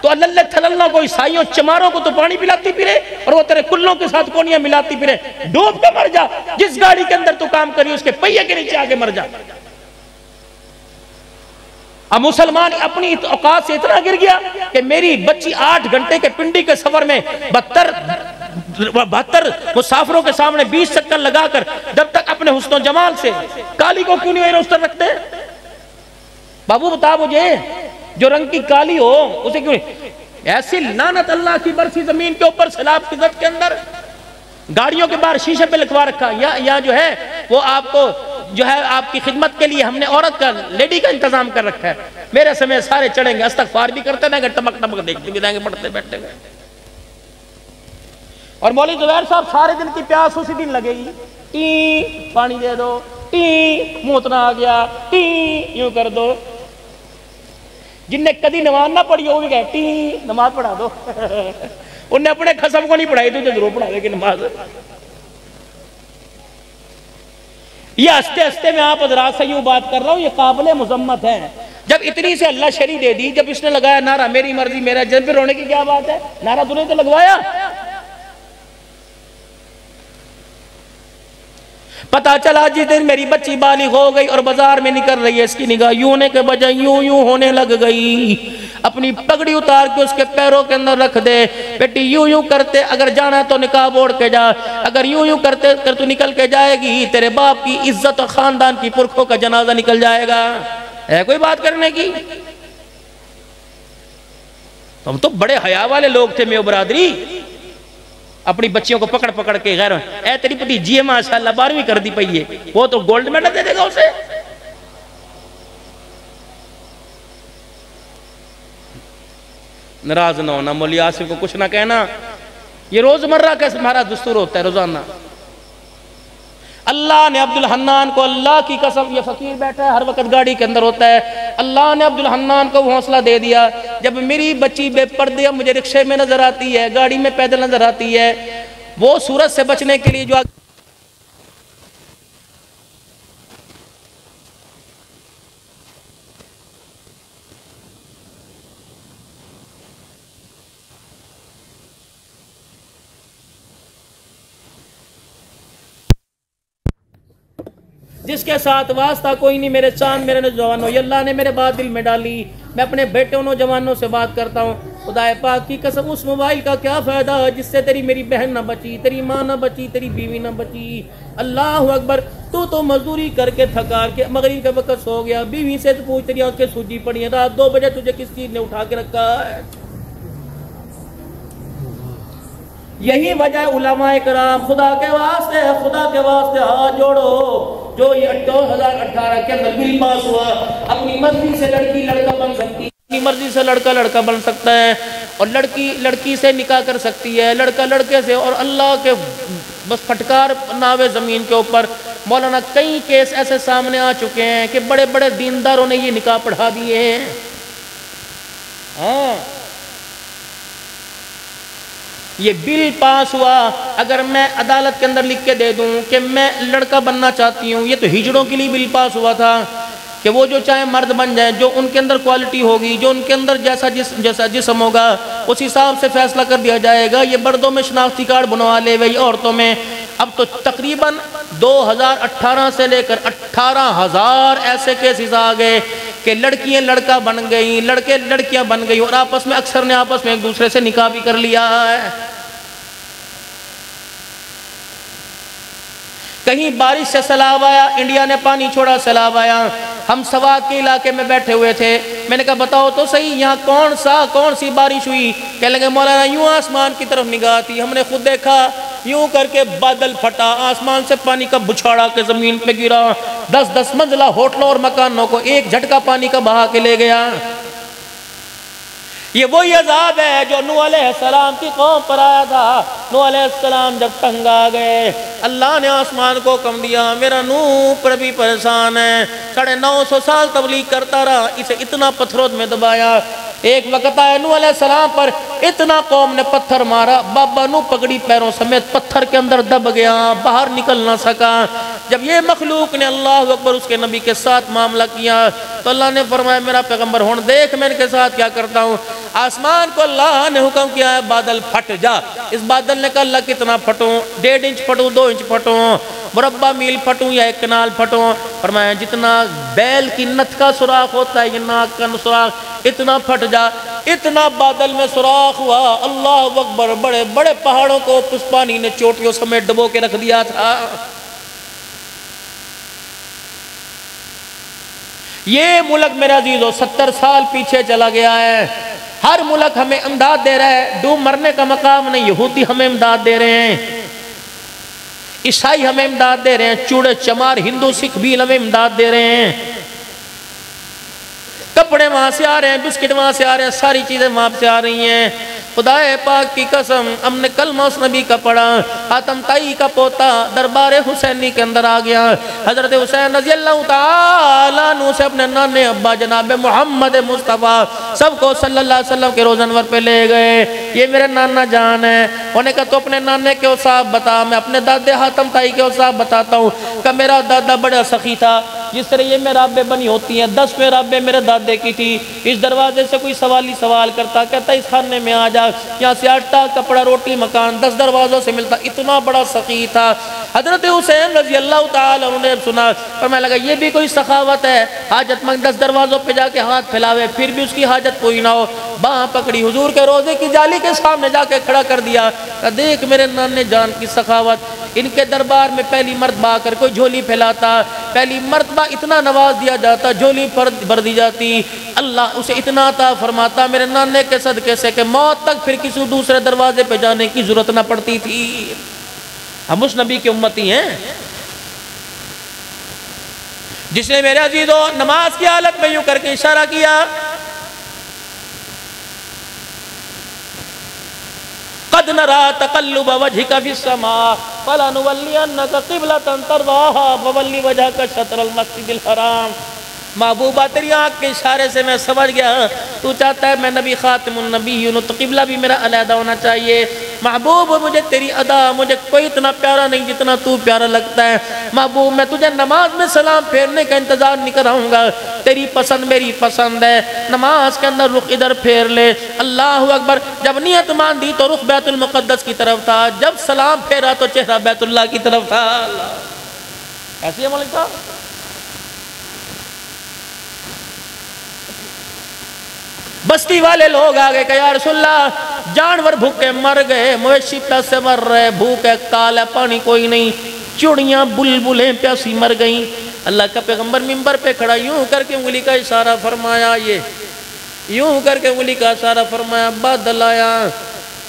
تو اللہ تھللہ کو عیسائیوں چماروں کو تو پانی پلاتی پھرے، اور وہ تیرے کلوں کے ساتھ کونیاں ملاتی پھرے، ڈوب کے مر جا، جس گاڑی کے اندر تو کام کری اس کے پہیے کے نیچے آگے مر جا۔ اب مسلمان اپنی اوقات سے اتنا گر گیا کہ میری بچی 8 گھنٹے کے پنڈی کے سفر میں 72 مسافروں کے سامنے 20 چکر لگا کر جب تک اپنے حسن و جمال سے کالی کو کیوں نہیں روستر رکھتے؟ بابو بتا مجھے، جو رنگ کی کالی ہو اسے کیوں نہیں؟ ایسی لعنت اللہ کی برسی زمین کے اوپر سیلاب کی زد کے اندر گاڑیوں کے باہر شیشے پہ لکھوا رکھا، یا جو ہے وہ آپ کو جو ہے آپ کی خدمت کے لیے ہم نے عورت کا لیڈی کا انتظام کر رکھا ہے، میرے سمے سارے چڑھیں گے، استغفار بھی کرتے رہیں گے، ٹمک ٹمک دیکھتے بھی رہیں گے، پڑھتے بیٹھتے گئے۔ اور مولوی زبیر صاحب سارے دن کی پیاس اسی دن لگے گی، ٹی پانی دے دو، ٹی موتنا آ گیا، ٹی یوں کر دو۔ جن نے کدی نماز نہ پڑھی وہ بھی کہے ٹی نماز پڑھا دو، انہوں نے اپنے قسم کو نہیں پڑھائی، تو ضرور پڑھا دے گی نماز۔ یہ ہستے ہستے میں آپ حضرات سے یوں بات کر رہا ہوں، یہ قابل مذمت ہے۔ جب اتنی سے اللہ شری دے دی، جب اس نے لگایا نعرہ میری مرضی میرا جن، پہ رونے کی کیا بات ہے؟ نعرہ تو نے تو لگوایا۔ پتا چلا جس دن میری بچی بالغ ہو گئی اور بازار میں نکل رہی ہے، اس کی نگاہ یوں ہونے کے بجائے یوں ہونے لگ گئی، اپنی پگڑی اتار کے اس کے پیروں کے اندر رکھ دے، بیٹی یوں کرتے اگر جانا تو نقاب اوڑھ کے جا، اگر یوں کرتے تو نکل کے جائے گی، تیرے باپ کی عزت اور خاندان کی پرکھوں کا جنازہ نکل جائے گا۔ ہے کوئی بات کرنے کی؟ ہم تو بڑے حیا والے لوگ تھے میو برادری، اپنی بچیوں کو پکڑ پکڑ کے غیر اے تیری پتی جی ماشاءاللہ 12ویں کر دی پئی ہے، وہ تو گولڈ میڈل دے دے گا اسے۔ ناراض نہ ہونا، مولی آصف کو کچھ نہ کہنا، یہ روزمرہ کا ہمارا دستور ہوتا ہے روزانہ۔ اللہ نے عبدالحنان کو، اللہ کی قسم، یہ فقیر بیٹھا ہے ہر وقت گاڑی کے اندر ہوتا ہے، اللہ نے عبدالحنان کو حوصلہ دے دیا۔ جب میری بچی بے پردے مجھے رکشے میں نظر آتی ہے، گاڑی میں پیدل نظر آتی ہے، وہ سورج سے بچنے کے لیے جو جس کے ساتھ واسطہ کوئی نہیں، میرے چاند میرے نوجوانوں، یہ اللہ نے میرے بات دل میں ڈالی، میں اپنے بیٹوں نوجوانوں سے بات کرتا ہوں، خدا پاک کی قسم اس موبائل کا کیا فائدہ جس سے تیری میری بہن نہ بچی، تیری ماں نہ بچی، تیری بیوی نہ بچی۔ اللہ اکبر، تو مزدوری کر کے تھکا کے مغرب کے وقت سو گیا، بیوی سے تو پوچھ، تیری آنکھیں سوجی پڑی ہیں، رات 2 بجے تجھے کس چیز نے اٹھا کے رکھا ہے؟ یہی وجہ علماء کرام خدا کے واسطے ہاتھ جوڑو، جو یہ 2018 کے اندر بل پاس ہوا، اپنی مرضی سے لڑکی لڑکا بن سکتی ہے، اپنی مرضی سے لڑکا لڑکا بن سکتا ہے، اور لڑکی لڑکی سے نکاح کر سکتی ہے، لڑکا لڑکے سے، اور اللہ کے بس پھٹکار ناوے زمین کے اوپر مولانا کئی کیس ایسے سامنے آ چکے ہیں کہ بڑے بڑے دینداروں نے یہ نکاح پڑھا دیے ہیں۔ ہاں یہ بل پاس ہوا، اگر میں عدالت کے اندر لکھ کے دے دوں کہ میں لڑکا بننا چاہتی ہوں، یہ تو ہجڑوں کے لیے بل پاس ہوا تھا، کہ وہ جو چاہے مرد بن جائیں، جو ان کے اندر کوالٹی ہوگی، جو ان کے اندر جیسا جسم ہوگا اس حساب سے فیصلہ کر دیا جائے گا۔ یہ مردوں میں شناختی کارڈ بنوا لے ہوئے، عورتوں میں اب تو تقریباً 2018 سے لے کر 18,000 ایسے کیسز آ گئے کہ لڑکیاں لڑکا بن گئی، لڑکے لڑکیاں بن گئی، اور آپس میں اکثر نے آپس میں ایک دوسرے سے نکاح بھی کر لیا ہے۔ کہیں بارش سے سیلاب آیا، انڈیا نے پانی چھوڑا، سیلاب آیا، ہم سوات کے علاقے میں بیٹھے ہوئے تھے، میں نے کہا بتاؤ تو صحیح یہاں کون سی بارش ہوئی؟ کہنے لگے مولانا یوں آسمان کی طرف نگاہ تھی، ہم نے خود دیکھا یوں کر کے بادل پھٹا، آسمان سے پانی کا بچھاڑا کے زمین پہ گرا، 10 منزلہ ہوٹلوں اور مکانوں کو ایک جھٹکا پانی کا بہا کے لے گیا۔ یہ وہی عذاب ہے جو نوح علیہ السلام کی قوم پر آیا تھا۔ نوح علیہ السلام جب تنگ آ گئے، اللہ نے آسمان کو حکم دیا، میرا نوح پر بھی پریشان ہے، 950 سال تبلیغ کرتا رہا، اسے اتنا پتھروں میں دبایا، ایک وقت آیا نوح علیہ السلام پر اتنا قوم نے پتھر مارا، بابا نوح پگڑی پیروں سمیت پتھر کے اندر دب گیا، باہر نکل نہ سکا۔ جب یہ مخلوق نے اللہ اکبر اس کے نبی کے ساتھ معاملہ کیا تو اللہ نے فرمایا میرا پیغمبر ہون دیکھ میں ان کے ساتھ کیا کرتا ہوں۔ آسمان کو اللہ نے حکم کیا ہے بادل پھٹ جا، اس بادل نے کہا اللہ کتنا پھٹوں، 1.5 انچ پھٹوں، 2 انچ پھٹوں، مربع میل پھٹوں یا 1 کنال پھٹوں؟ فرمایا جتنا بیل کی نت کا سوراخ ہوتا ہے، یہ ناک کا سوراخ، اتنا پھٹ جا۔ اتنا بادل میں سوراخ ہوا، اللہ اکبر، بڑے بڑے پہاڑوں کو اس پانی نے چوٹیوں سمیت ڈبو کے رکھ دیا تھا۔ یہ ملک میرے عزیزو 70 سال پیچھے چلا گیا ہے۔ ہر ملک ہمیں امداد دے رہا ہے، ڈوب مرنے کا مقام نہیں، یہودی ہمیں امداد دے رہے ہیں، عیسائی ہمیں امداد دے رہے ہیں، چوڑے چمار ہندو سکھ بھی ہمیں امداد دے رہے ہیں، کپڑے وہاں سے آ رہے ہیں، بسکٹ وہاں سے آ رہے ہیں، ساری چیزیں وہاں سے آ رہی ہیں۔ خدا پاک کی قسم، ہم نے کلمہ اس نبی کا پڑھا، حاتم طائی کا پوتا دربار حسینی کے اندر آ گیا، حضرت حسین رضی اللہ تعالیٰ عنہ سے اپنے نانے ابا جناب محمد مصطفیٰ سب کو صلی اللہ علیہ وسلم کے روزنور پہ لے گئے۔ یہ میرے نانا جان ہے، انہوں نے کہا تو اپنے نانے کے اوصاف بتا، میں اپنے دادے حاتم طائی کے اوصاف بتاتا ہوں کہ میرا دادا بڑا سخی تھا، جس طرح یہ محرابیں بنی ہوتی ہیں 10 محرابیں میرے دادے کی تھی، اس دروازے سے کوئی سوالی سوال کرتا، کہتا اس خانے میں آ جا، یہاں سے آٹا کپڑا روٹی مکان 10 دروازوں سے ملتا، اتنا بڑا سخی تھا۔ حضرت حسین رضی اللہ تعالیٰ عنہ نے سنا، فرمایا لگا یہ بھی کوئی سخاوت ہے، حاجت مند 10 دروازوں پہ جا کے ہاتھ پھیلاوے پھر بھی اس کی حاجت کوئی نہ ہو، باں پکڑی حضور کے روزے کی جالی کے سامنے جا کے کھڑا کر دیا، کہ دیکھ میرے نانے جان کی سخاوت، ان کے دربار میں پہلی مرتبہ آ کر کوئی جھولی پھیلاتا، پہلی مرتبہ اتنا نواز دیا جاتا، جھولی بھر دی جاتی، اللہ اسے اتنا عطا فرماتا میرے نانے کے صدقے سے کہ موت تک پھر کسی دوسرے دروازے پہ جانے کی ضرورت نہ پڑتی تھی۔ ہم اس نبی کی امتی ہیں جس نے میرے عزیزو نماز کی حالت میں یوں کر کے اشارہ کیا، قد نرى تقلب وجهك في السماء فلنولينك قبلة ترضاها فول وجهك شطر المسجد الحرام۔ محبوبہ تیری آنکھ کے اشارے سے میں سمجھ گیا تو چاہتا ہے میں نبی خاتم النبی ہوں تو قبلہ بھی میرا علیحدہ ہونا چاہیے۔ محبوب مجھے تیری ادا، مجھے کوئی اتنا پیارا نہیں جتنا تو پیارا لگتا ہے۔ محبوب میں تجھے نماز میں سلام پھیرنے کا انتظار نہیں کراؤں گا، تیری پسند میری پسند ہے، نماز کے اندر رخ ادھر پھیر لے۔ اللہ اکبر، جب نیت مان دی تو رخ بیت المقدس کی طرف تھا، جب سلام پھیرا تو چہرہ بیت اللہ کی طرف تھا۔ ایسی ہے مولوی صاحب؟ بستی والے لوگ آگے کہ یا رسول اللہ جانور بھوکے مر گئے، مویشی پیاسے مر رہے، بھوک ہے، کال ہے، پانی کوئی نہیں، چڑیاں بلبلیں پیاسی مر گئیں۔ اللہ کا پیغمبر منبر پہ کھڑا یوں کر کے انگلی کا اشارہ فرمایا، یہ یوں کر کے انگلی کا اشارہ فرمایا، بادل آیا،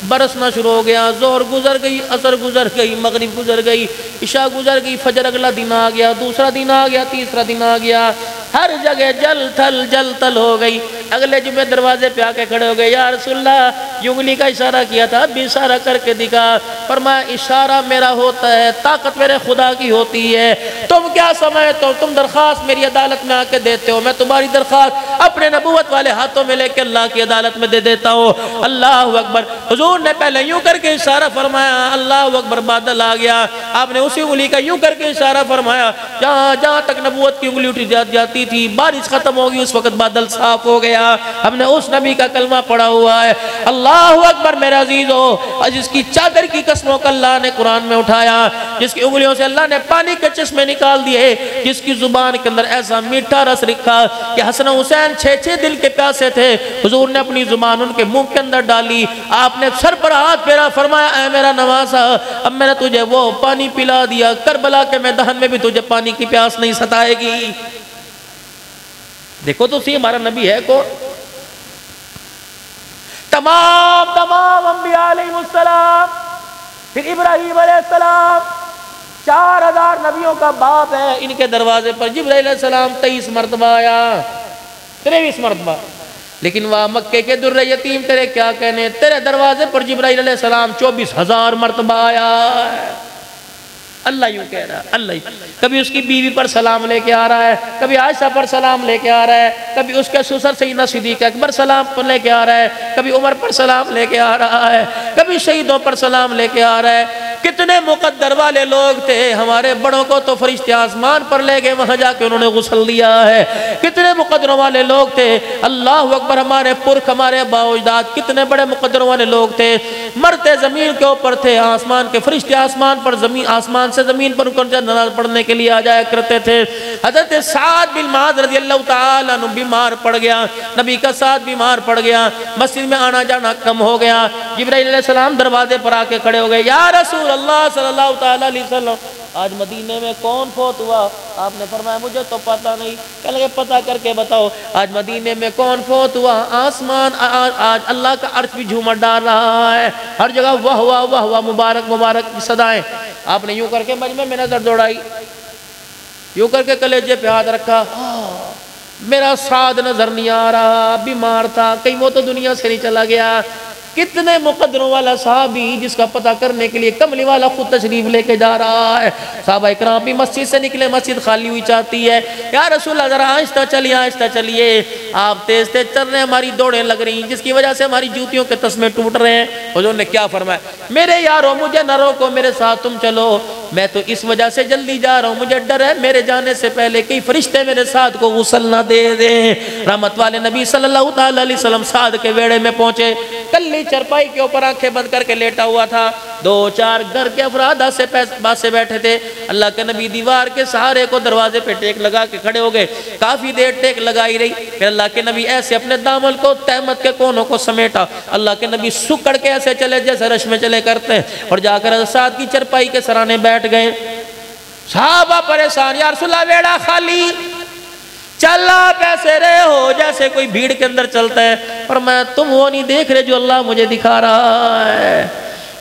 برسنا شروع ہو گیا، ظہر گزر گئی، عصر گزر گئی، مغرب گزر گئی، عشاء گزر گئی، فجر اگلا دن آ گیا، دوسرا دن آ گیا، تیسرا دن آ گیا، ہر جگہ جل تھل ہو گئی۔ اگلے جمعے دروازے پہ آ کے کھڑے ہو گئے، یا رسول اللہ یہ انگلی کا اشارہ کیا تھا، اب بھی اشارہ کر کے دکھا۔ فرمایا اشارہ میرا ہوتا ہے، طاقت میرے خدا کی ہوتی ہے، تم کیا سمجھتے ہو؟ تم درخواست میری عدالت میں آ کے دیتے ہو، میں تمہاری درخواست اپنے نبوت والے ہاتھوں میں لے کے اللہ کی عدالت میں دے دیتا ہوں۔ اللہ اکبر۔ حضور نے پہلے یوں کر کے اشارہ فرمایا، اللہ اکبر، بادل آ گیا۔ آپ نے اسی انگلی کا یوں کر کے اشارہ فرمایا، جہاں تک نبوت کی انگلی اٹھی جاتی تھی، بارش ختم ہوگی، اس وقت بادل صاف ہو گیا۔ ہم نے اس نبی کا کلمہ پڑھا ہوا ہے۔ اللہ اکبر میرے عزیزو، جس کی چادر کی قسموں کا اللہ نے قرآن میں اٹھایا، جس کی انگلیوں سے اللہ نے پانی کے چشمے نکال دیے، جس کی زبان کے اندر ایسا میٹھا رس رکھا کہ حسن حسین 6 دل کے پیاسے تھے، حضور نے اپنی زبان ان کے منہ کے اندر ڈالی، آپ نے سر پر ہاتھ پھیرا، فرمایا اے میرا نواسا، اب میں نے تجھے وہ پانی پلا دیا، کربلا کے میدان میں بھی تجھے پانی کی پیاس نہیں ستائے گی۔ دیکھو تو سی ہمارا نبی ہے کون؟ تمام انبیاء علیہ السلام، پھر ابراہیم علیہ السلام، 4000 نبیوں کا باپ ہے، ان کے دروازے پر جبرائیل علیہ السلام 23 مرتبہ آیا، 23 مرتبہ۔ لیکن وہاں مکے کے در یتیم تیرے کیا کہنے، تیرے دروازے پر جبرائیل علیہ السلام 24,000 مرتبہ آیا ہے۔ اللہ یوں کہہ رہا ہے، اللہ کبھی اس کی بیوی پر سلام لے کے آ رہا ہے، کبھی عائشہ پر سلام لے کے آ رہا ہے، کبھی اس کے سسر سیدنا صدیق اکبر سلام پر لے کے آ رہا ہے، کبھی عمر پر سلام لے کے آ رہا ہے، کبھی شہیدوں پر سلام لے کے آ رہا ہے۔ کتنے مقدر والے لوگ تھے، ہمارے بڑوں کو تو فرشتے آسمان پر لے گئے، وہاں جا کے انہوں نے غسل دیا ہے۔ کتنے مقدروں والے لوگ تھے، اللہ اکبر، ہمارے پرکھ، ہمارے باء اجداد کتنے بڑے مقدروں والے لوگ تھے، مرتے زمین کے اوپر تھے، آسمان کے فرشتے آسمان پر آسمان سے زمین پر نماز پڑھنے کے لیے آ جایا کرتے تھے۔ حضرت سعد بن معاذ رضی اللہ تعالیٰ عنہ بیمار پڑ گیا، نبی کا ساتھ بیمار پڑ گیا، مسجد میں آنا جانا کم ہو گیا۔ جبرائیل علیہ السلام دروازے پر آ کے کھڑے ہو گئے، یا رسول اللہ صلی اللہ تعالیٰ علیہ وسلم، آج مدینے میں کون فوت ہوا؟ آپ نے فرمایا مجھے تو پتہ نہیں۔ کہنے لگے پتہ کر کے بتاؤ، آج مدینے میں کون فوت ہوا؟ آسمان آج اللہ کا عرش بھی جھومر ڈال رہا ہے، ہر جگہ واہ واہ واہ واہ، مبارک مبارک کی صدائیں۔ آپ نے یوں کر کے مجمع میں نظر دوڑائی، یوں کر کے کلیجے پہ ہاتھ رکھا، میرا سعد نظر نہیں آ رہا، بیمار تھا، کہیں وہ تو دنیا سے نہیں چلا گیا۔ کتنے مقدروں والا صحابی جس کا پتہ کرنے کے لیے کملی والا خود تشریف لے کے جا رہا ہے۔ صحابہ اکرام بھی مسجد سے نکلے، مسجد خالی ہوئی چاہتی ہے، یا رسول اللہ ذرا آہستہ چلیے، آہستہ چلیے، آپ تیز تیز چل رہے ہیں، ہماری دوڑیں لگ رہی ہیں، جس کی وجہ سے ہماری جوتیوں کے تسمے ٹوٹ رہے ہیں۔ حضور نے کیا فرمایا؟ میرے یارو مجھے نہ روکو، میرے ساتھ تم چلو، میں تو اس وجہ سے جلدی جا رہا ہوں، مجھے ڈر ہے میرے جانے سے پہلے کئی فرشتے میرے ساتھ کو غسل نہ دے دیں۔ رحمت والے نبی صلی اللہ تعالیٰ علیہ وسلم سعد کے ویڑے میں پہنچے، کلی چرپائی کے اوپر آنکھیں بند کر کے لیٹا ہوا تھا، 2-4 گھر کے افراد سے بیٹھے تھے۔ اللہ کے نبی دیوار کے سہارے کو دروازے پہ ٹیک لگا کے کھڑے ہو گئے، کافی دیر ٹیک لگائی رہی، پھر اللہ کے نبی ایسے اپنے دامن کو تہمت کے کونوں کو سمیٹا، اللہ کے نبی سکڑ کے ایسے چلے جیسے رش میں چلے کرتے ہیں، اور جا کر سعد کی چرپائی کے سرانے بیٹھ گئے۔ صحابہ پریشان، یا رسول اللہ ویڑا خالی، چل آپ ایسے رہے ہو جیسے کوئی بھیڑ کے اندر چلتا ہے، اور میں تم وہ نہیں دیکھ رہے جو اللہ مجھے دکھا رہا ہے۔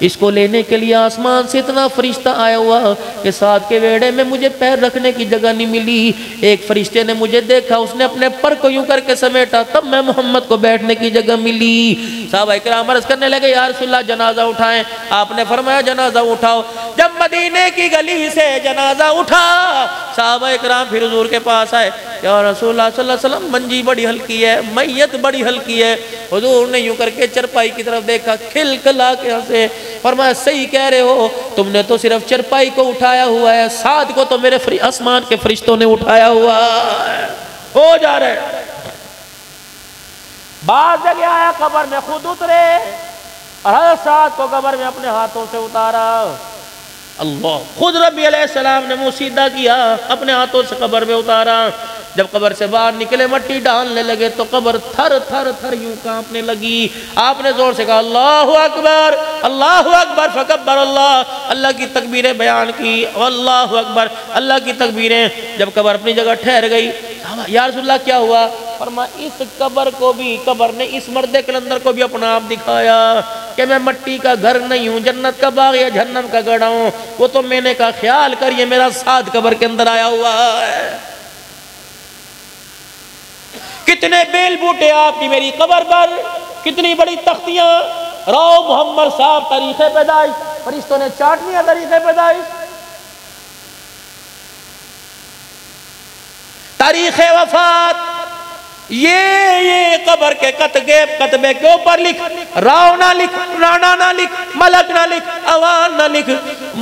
اس کو لینے کے لیے آسمان سے اتنا فرشتہ آیا ہوا کہ ساتھ کے ویڑے میں مجھے پیر رکھنے کی جگہ نہیں ملی۔ ایک فرشتے نے مجھے دیکھا، اس نے اپنے پر کو یوں کر کے سمیٹا، تب میں محمد کو بیٹھنے کی جگہ ملی۔ صحابہ اکرام عرض کرنے لگے، یا رسول اللہ جنازہ اٹھائیں۔ آپ نے فرمایا جنازہ اٹھاؤ۔ جب مدینے کی گلی سے جنازہ اٹھا، صحابہ اکرام پھر حضور کے پاس آئے، یا رسول اللہ صلی اللہ علیہ وسلم منجی بڑی ہلکی ہے، میت بڑی ہلکی ہے۔ حضور نے یوں کر کے چرپائی کی طرف دیکھا، کھل کھلا کے ہنسے، فرمایا صحیح کہہ رہے ہو، تم نے تو صرف چرپائی کو اٹھایا ہوا ہے، سعد کو تو میرے آسمان کے فرشتوں نے اٹھایا ہوا ہے۔ ہو جا رہے بعض جگہ آیا قبر میں خود اترے، اور حضرت سعد کو قبر میں اپنے ہاتھوں سے اتارا۔ اللہ خود ربی علیہ السلام نے منہ سیدھا کیا، اپنے ہاتھوں سے قبر میں اتارا۔ جب قبر سے باہر نکلے مٹی ڈالنے لگے تو قبر تھر تھر تھر یوں کانپنے لگی۔ آپ نے زور سے کہا اللہ اکبر، اللہ اکبر، فکبر اللہ، اللہ کی تکبیریں بیان کی، اللہ اکبر، اللہ کی تکبیریں۔ جب قبر اپنی جگہ ٹھہر گئی، یا رسول اللہ کیا ہوا؟ فرمایا اس قبر کو بھی، قبر نے اس مرد کلندر کو بھی اپنا آپ دکھایا کہ میں مٹی کا گھر نہیں ہوں، جنت کا باغ یا جہنم کا گڑھا ہوں، وہ تو میں نے کہا خیال کر یہ میرا سعد قبر کے اندر آیا ہوا ہے۔ کتنے بیل بوٹے آپ کی میری قبر پر، کتنی بڑی تختیاں، رو محمد صاحب تاریخ پیدائش، فرشتوں نے چاٹ لیا تاریخ پیدائش، تاریخ وفات، یہ قبر کے کتبے کے اوپر لکھ، راؤ نہ لکھ، رانا نہ لکھ، ملک نہ لکھ، اوان نہ لکھ،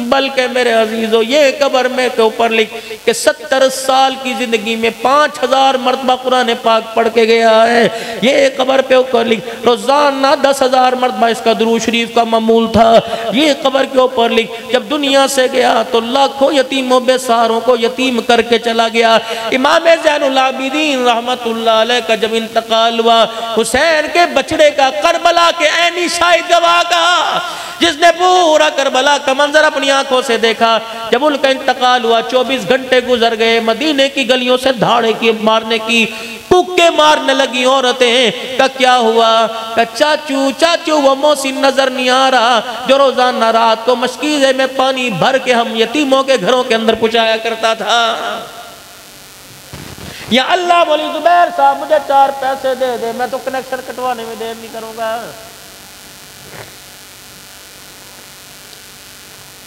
بلکہ میرے عزیزو یہ قبر میں کے اوپر لکھ کہ 70 سال کی زندگی میں 5000 مرتبہ قرآن پاک پڑھ کے گیا ہے، یہ قبر پہ اوپر لکھ، روزانہ 10,000 مرتبہ اس کا درود شریف کا معمول تھا، یہ قبر کے اوپر لکھ، جب دنیا سے گیا تو لاکھوں یتیموں بے سہاروں کو یتیم کر کے چلا گیا۔ امام زین العابدین رحمت اللہ علیہ کا جب انتقال ہوا، حسین کے بچڑے کا، کربلا کے عینی شاہد گواہ کا، جس نے پورا کربلا کا منظر اپنی آنکھوں سے دیکھا، جب ان کا انتقال ہوا 24 گھنٹے گزر گئے، مدینے کی گلیوں سے دھاڑے کی مارنے کی ککے مارنے لگی عورتیں، کہ کیا ہوا؟ کہ چاچو وہ محسن نظر نہیں آ رہا جو روزانہ رات کو مشکیزے میں پانی بھر کے ہم یتیموں کے گھروں کے اندر پہنچایا کرتا تھا۔ یا اللہ مولی زبیر صاحب مجھے 4 پیسے دے دے، میں تو کنیکشن کٹوانے میں دیر نہیں کروں گا۔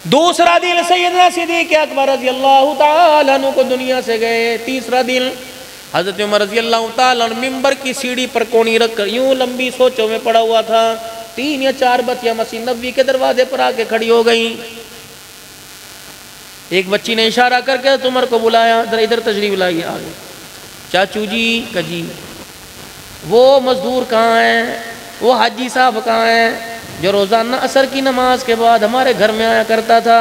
دوسرا دن سیدنا صدیق اکبر رضی اللہ تعالیٰ عنہ کو دنیا سے گئے۔ تیسرا دن حضرت عمر رضی اللہ تعالیٰ عنہ ممبر کی سیڑھی پر کونی رکھ کر یوں لمبی سوچوں میں پڑا ہوا تھا، 3 یا 4 بچیاں مسجد نبوی کے دروازے پر آ کے کھڑی ہو گئیں۔ ایک بچی نے اشارہ کر کے عمر کو بلایا، ادھر تشریف لائیے آگے۔ چاچو جی کہ جی وہ مزدور کہاں ہیں، وہ حاجی صاحب کہاں ہیں جو روزانہ عصر کی نماز کے بعد ہمارے گھر میں آیا کرتا تھا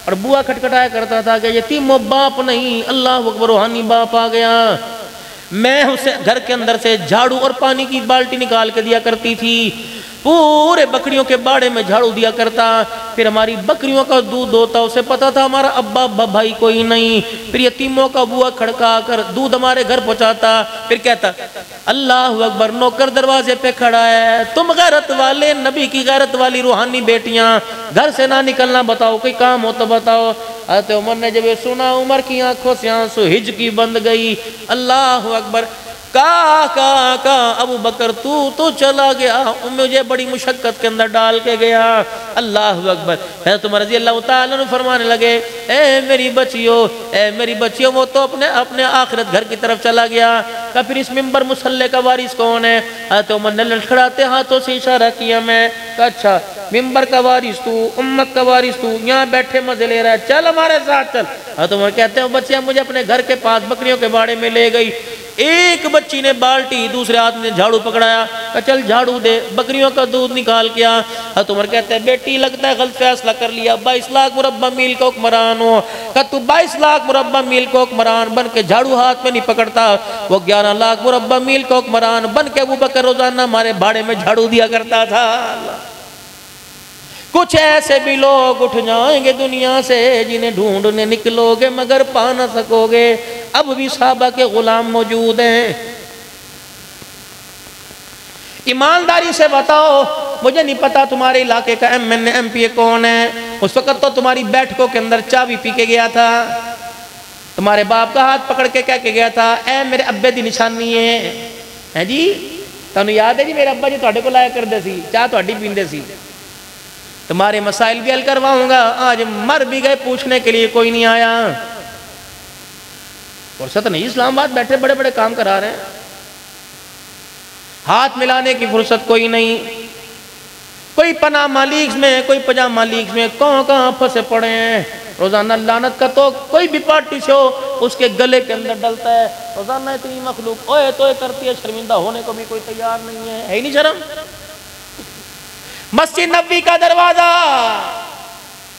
اور بوا کھٹکھٹایا کرتا تھا کہ یتیم و باپ نہیں، اللہ اکبر روحانی باپ آ گیا۔ میں اسے گھر کے اندر سے جھاڑو اور پانی کی بالٹی نکال کے دیا کرتی تھی، پورے بکریوں کے باڑے میں جھاڑو دیا کرتا، پھر ہماری بکریوں کا دودھ ہوتا، اسے پتا تھا ہمارا ابا بھائی کوئی نہیں، پھر یتیموں کا بوا کھڑکا کر دودھ ہمارے گھر پہنچاتا، پھر کہتا اللہ اکبر نوکر دروازے پہ کھڑا ہے، تم غیرت والے نبی کی غیرت والی روحانی بیٹیاں گھر سے نہ نکلنا، بتاؤ کوئی کام ہو تو بتاؤ۔ حضرت عمر نے جب یہ سنا عمر کی آنکھوں سے آنسو ہج کی بند گئی۔ اللہ اکبر، کا ابو بکر تو چلا گیا، مجھے بڑی مشقت کے اندر ڈال کے گیا۔ اللہ اکبر، حضرت عمر رضی اللہ تعالیٰ عنہ فرمانے لگے اے میری بچیوں وہ تو اپنے آخرت گھر کی طرف چلا گیا۔ کہ پھر اس ممبر مسلح کا وارث کون ہے؟ حضرت عمر نے لڑکھڑاتے ہاتھوں سے اشارہ کیا میں، کہ اچھا ممبر کا وارث تو، امت کا وارث تو، یہاں بیٹھے مزے لے رہا ہے، چل ہمارے ساتھ چل۔ حضرت عمر کہتے ہیں بچیاں مجھے اپنے گھر کے پاس بکریوں کے باڑے میں لے گئی، ایک بچی نے بالٹی دوسرے ہاتھ نے جھاڑو پکڑایا، کہ چل جھاڑو دے، بکریوں کا دودھ نکال کیا۔ حضرت عمر کہتے ہیں بیٹی لگتا ہے غلط فیصلہ کر لیا، 22 لاکھ مربع میل کا حکمران ہو، کہ تو 22 لاکھ مربع میل کا حکمران بن کے جھاڑو ہاتھ میں نہیں پکڑتا، وہ 11 لاکھ مربع میل کا حکمران بن کے ابو بکر روزانہ ہمارے بھاڑے میں جھاڑو دیا کرتا تھا۔ کچھ ایسے بھی لوگ اٹھ جائیں گے دنیا سے جنہیں ڈھونڈنے نکلو گے مگر پا نہ سکو گے، اب بھی صحابہ کے غلام موجود ہیں۔ ایمانداری سے بتاؤ، مجھے نہیں پتا تمہارے علاقے کا M N A M P A کون ہے، اس وقت تو تمہاری بیٹھکوں کے اندر چابی پی کے گیا تھا، تمہارے باپ کا ہاتھ پکڑ کے کہہ کے گیا تھا اے میرے ابے دی نشانی ہے جی، تانوں یاد ہے جی میرے ابا جی تہاڈے کو لایا کردے سی، چاہ تہاڈی پیندے سی، تمہارے مسائل بھی حل کرواؤں گا۔ آج مر بھی گئے، پوچھنے کے لیے کوئی نہیں آیا۔ فرصت نہیں، اسلام آباد بیٹھے بڑے بڑے کام کرا رہے ہیں، ہاتھ ملانے کی فرصت کوئی نہیں، کوئی پناما لیگز میں، کوئی پجامہ لیگز میں، کہاں پھنسے پڑے ہیں۔ روزانہ لعنت کا تو کوئی بھی پارٹی سے ہو اس کے گلے کے اندر ڈلتا ہے، روزانہ اتنی مخلوق اوئے توئے کرتی ہے، شرمندہ ہونے کو بھی کوئی تیار نہیں ہے ہی نہیں شرم۔ مسجد نبوی کا دروازہ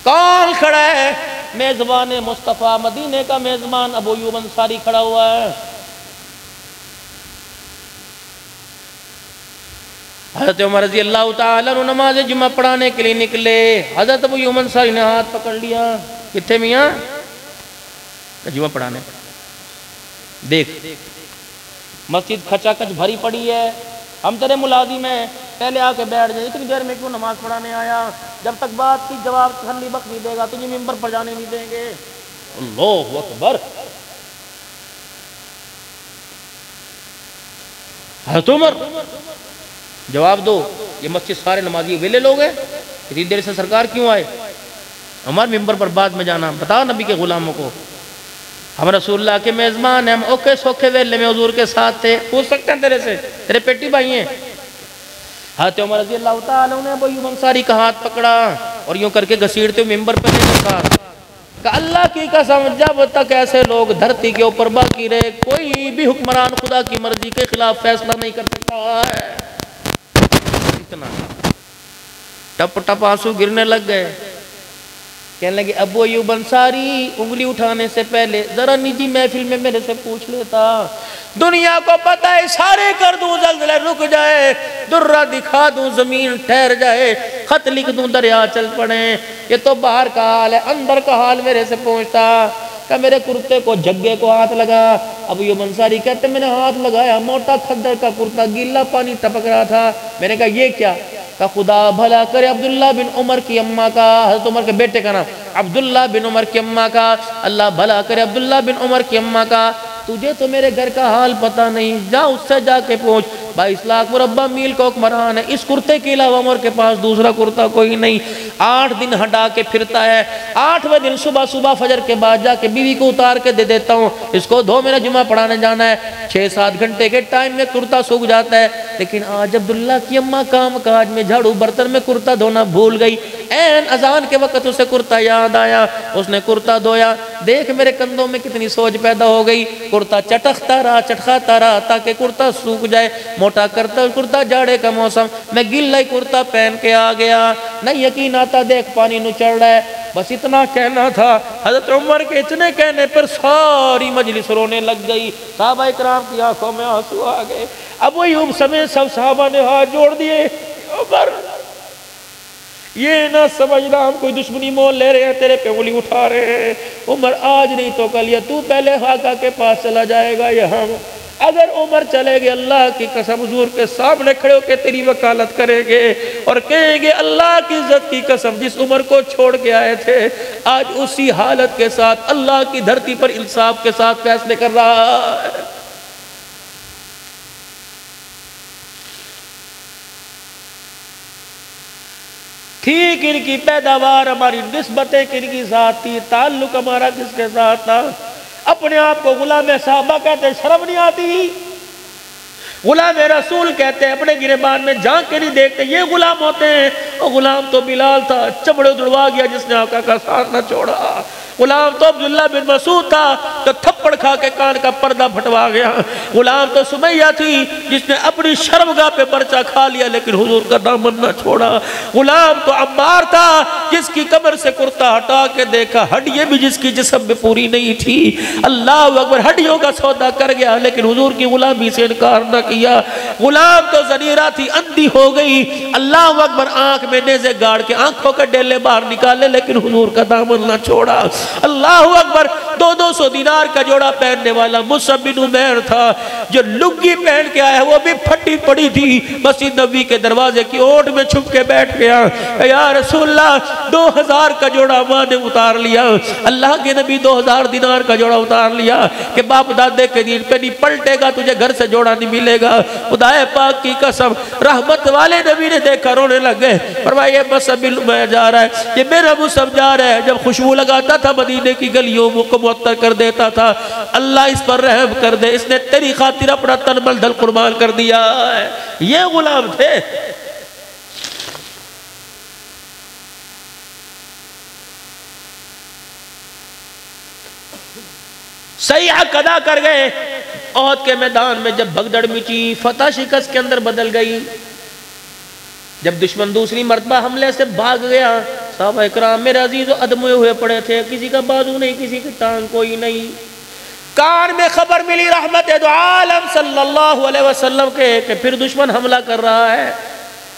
کون کھڑا ہے؟ میزبان مصطفیٰ، مدینے کا میزبان ابو ایوب انصاری کھڑا ہوا ہے۔ حضرت عمر رضی اللہ تعالیٰ عنہ نماز جمعہ پڑھانے کے لیے نکلے، حضرت ابو ایوب انصاری نے ہاتھ پکڑ لیا، کتنے میاں؟ جمعہ پڑھانے۔ دیکھ مسجد کھچا کچ بھری پڑی ہے، ہم تیرے ملازم ہیں، پہلے آ کے بیٹھ جائے، اتنی دیر میں کیوں نماز پڑھانے آیا؟ جب تک بات کی جواب تسلی بخش نہیں دے گا تجھے ممبر پر جانے نہیں دیں گے۔ اللہ اکبر۔ حضرت عمر جواب دو، یہ مسجد سارے نمازی ویلے لوگ ہیں، اتنی دیر سے سرکار کیوں آئے؟ عمر ممبر پر بعد میں جانا، بتاؤ نبی کے غلاموں کو، ہم رسول اللہ کے میزبان ہیں، ہم اوکے سوکھے ویلے میں حضور کے ساتھ تھے، پوچھ سکتے ہیں تیرے سے، تیرے پیٹی بھائی ہیں۔ حضرت عمر رضی اللہ تعالیٰ نے ابو ایوب انصاری کا ہاتھ پکڑا اور یوں کر کے گھسیٹتے ہوئے ممبر پر لے رکھا کہ اللہ کی قسم جب تک ایسے لوگ دھرتی کے اوپر باقی رہے کوئی بھی حکمران خدا کی مرضی کے خلاف فیصلہ نہیں کر سکتا ہے۔ اتنا ٹپ ٹپ آنسو گرنے لگ گئے، کہنے لگے ابو ایوب انصاری انگلی اٹھانے سے پہلے ذرا نجی محفل میں میرے سے پوچھ لیتا، دنیا کو پتہ ہے اشارے کر دوں زلزلہ رک جائے، درہ دکھا دوں زمین ٹھہر جائے، خط لکھ دوں دریا چل پڑے، یہ تو باہر کا حال ہے، اندر کا حال میرے سے پوچھتا کہ میرے کرتے کو جگے کو ہاتھ لگا۔ ابو ایوب انصاری کہتے میں نے ہاتھ لگایا، موٹا کھدر کا کرتا گیلا پانی ٹپک رہا تھا، میں نے کہا یہ کیا؟ کہ خدا بھلا کرے عبداللہ بن عمر کی اماں کا، حضرت عمر کے بیٹے کا نام عبداللہ بن عمر کی اماں کا، اللہ بھلا کرے عبداللہ بن عمر کی اماں کا، تجھے تو میرے گھر کا حال پتہ نہیں، جا اس سے جا کے پوچھ، 22 لاکھ مربع میل کا حکمران ہے، اس کرتے کے علاوہ عمر کے پاس دوسرا کرتا کوئی نہیں، 8 دن ہٹا کے پھرتا ہے، 8ویں دن صبح فجر کے بعد جا کے بیوی کو اتار کے دے دیتا ہوں، اس کو دھو میرا جمعہ پڑھانے جانا ہے، 6-7 گھنٹے کے ٹائم میں کرتا سوکھ جاتا ہے، لیکن آج عبداللہ کی اماں کام کاج میں جھاڑو برتن میں کرتا دھونا بھول گئی، این اذان کے وقت اسے کرتا یاد آیا، اس نے کرتا دھویا، دیکھ میرے کندھوں میں کتنی سوج پیدا ہو گئی، کرتا چٹکتا رہا چٹکاتا رہا تاکہ کرتا سوکھ جائے، موٹا کرتا کرتا جاڑے کا موسم میں گیلا ہی کرتا پہن کے آ گیا، نہیں یقین آتا دیکھ پانی نو چڑھ رہا ہے، بس اتنا کہنا تھا۔ حضرت عمر کے اتنے کہنے پر ساری مجلس رونے لگ گئی، صحابہ اکرام کی آنکھوں میں آنسو آ گئے، ابو ایوب سمیت سب صحابہ نے ہاتھ جوڑ دیے، عمر یہ نہ سمجھنا ہم کوئی دشمنی مول لے رہے ہیں، تیرے پہ انگلی اٹھا رہے ہیں، عمر آج نہیں تو کل، یا تو پہلے خاقہ کے پاس چلا جائے گا یا ہم، اگر عمر چلے گے اللہ کی قسم حضور کے سامنے کھڑے ہو کے تیری وکالت کریں گے اور کہیں گے اللہ کی عزت کی قسم جس عمر کو چھوڑ کے آئے تھے آج اسی حالت کے ساتھ اللہ کی دھرتی پر انصاف کے ساتھ فیصلے کر رہا ہے۔ تھی کن کی پیداوار، ہماری نسبتیں کن کی ساتھ تھی، تعلق ہمارا کس کے ساتھ تھا؟ اپنے آپ کو غلام صحابہ کہتے شرم نہیں آتی؟ غلام رسول کہتے ہیں، اپنے گریبان میں جھانک کے نہیں دیکھتے، یہ غلام ہوتے ہیں؟ وہ غلام تو بلال تھا، چمڑے ادھڑوا گیا جس نے آقا کا ساتھ نہ چھوڑا۔ غلام تو عبداللہ بن مسعود تھا تو تھپڑ کھا کے کان کا پردہ پھٹوا گیا۔ غلام تو سمیہ تھی جس نے اپنی شرمگاہ پہ پرچہ کھا لیا لیکن حضور کا دامن نہ چھوڑا۔ غلام تو عمار تھا جس کی کمر سے کرتا ہٹا کے دیکھا، ہڈیاں بھی جس کی جسم میں پوری نہیں تھی، اللہ اکبر، ہڈیوں کا سودا کر گیا لیکن حضور کی غلامی سے انکار نہ کیا۔ غلام تو زنیرہ تھی، اندھی ہو گئی، اللہ اکبر، آنکھ میں نیزے گاڑ کے آنکھوں کے ڈیلے باہر نکالے لیکن حضور کا دامن نہ چھوڑا۔ اللہ اکبر، 200 دینار کا جوڑا پہننے والا مصعب بن عمیر تھا جو لگی پہن کے آیا، وہ بھی پھٹی پڑی تھی، مسجد نبوی کے دروازے کی اوٹ میں چھپ کے بیٹھ گیا، یا رسول اللہ 2000 کا جوڑا ماں نے اتار لیا، اللہ کے نبی 2000 دینار کا جوڑا اتار لیا کہ باپ دادے کے دین پہ نہیں پلٹے گا، تجھے گھر سے جوڑا نہیں ملے گا۔ خدا پاک کی قسم، رحمت والے نبی نے دیکھا رونے لگ گئے، فرمایا یہ مصعب بن عمیر جا رہا ہے، یہ میرا مصعب جا رہا ہے، جب خوشبو لگاتا تھا مدینے کی گلیوں کو معطر کر دیتا تھا، اللہ اس پر رحم کر دے، اس نے تیری خاطر اپنا تن مل دل قربان کر دیا ہے۔ یہ غلام تھے۔ صحیح حق ادا کر گئے۔ احد کے میدان میں جب بھگدڑ مچی، فتح شکست کے اندر بدل گئی، جب دشمن دوسری مرتبہ حملے سے بھاگ گیا، صحابہ اکرام میرے عزیز و ادموئے ہوئے پڑے تھے، کسی کا بازو نہیں، کسی کی ٹانگ کوئی نہیں۔ کان میں خبر ملی رحمت دو عالم صلی اللہ علیہ وسلم کے کہ پھر دشمن حملہ کر رہا ہے،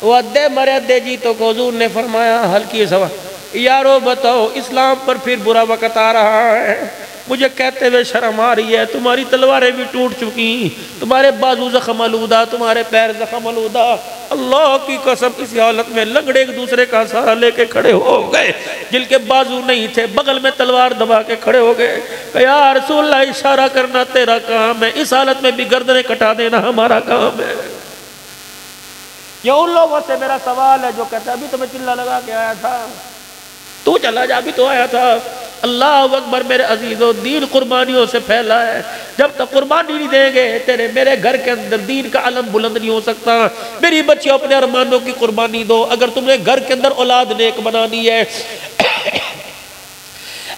وہ ادے مرے ادے جیتو کو حضور نے فرمایا ہلکی سوال، یارو بتاؤ اسلام پر پھر برا وقت آ رہا ہے، مجھے کہتے ہوئے شرم آ رہی ہے، تمہاری تلواریں بھی ٹوٹ چکی، تمہارے بازو زخم آلودہ، تمہارے پیر زخم آلودہ، اللہ کی قسم اس حالت میں لنگڑے ایک دوسرے کا سہارا لے کے کھڑے ہو گئے، جن کے بازو نہیں تھے بغل میں تلوار دبا کے کھڑے ہو گئے کہ یا رسول اللہ اشارہ کرنا تیرا کام ہے، اس حالت میں بھی گردنیں کٹا دینا ہمارا کام ہے۔ یہ ان لوگوں سے میرا سوال ہے جو کہتا ہے ابھی تو میں چلا لگا کے آیا تھا، تو چلا جا، ابھی تو آیا تھا۔ اللہ اکبر میرے عزیزو، دین قربانیوں سے پھیلا ہے۔ جب تک قربانی نہیں دیں گے تیرے میرے گھر کے اندر دین کا علم بلند نہیں ہو سکتا۔ میری بچیوں اپنے ارمانوں کی قربانی دو۔ اگر تم نے گھر کے اندر اولاد نیک بنانی ہے،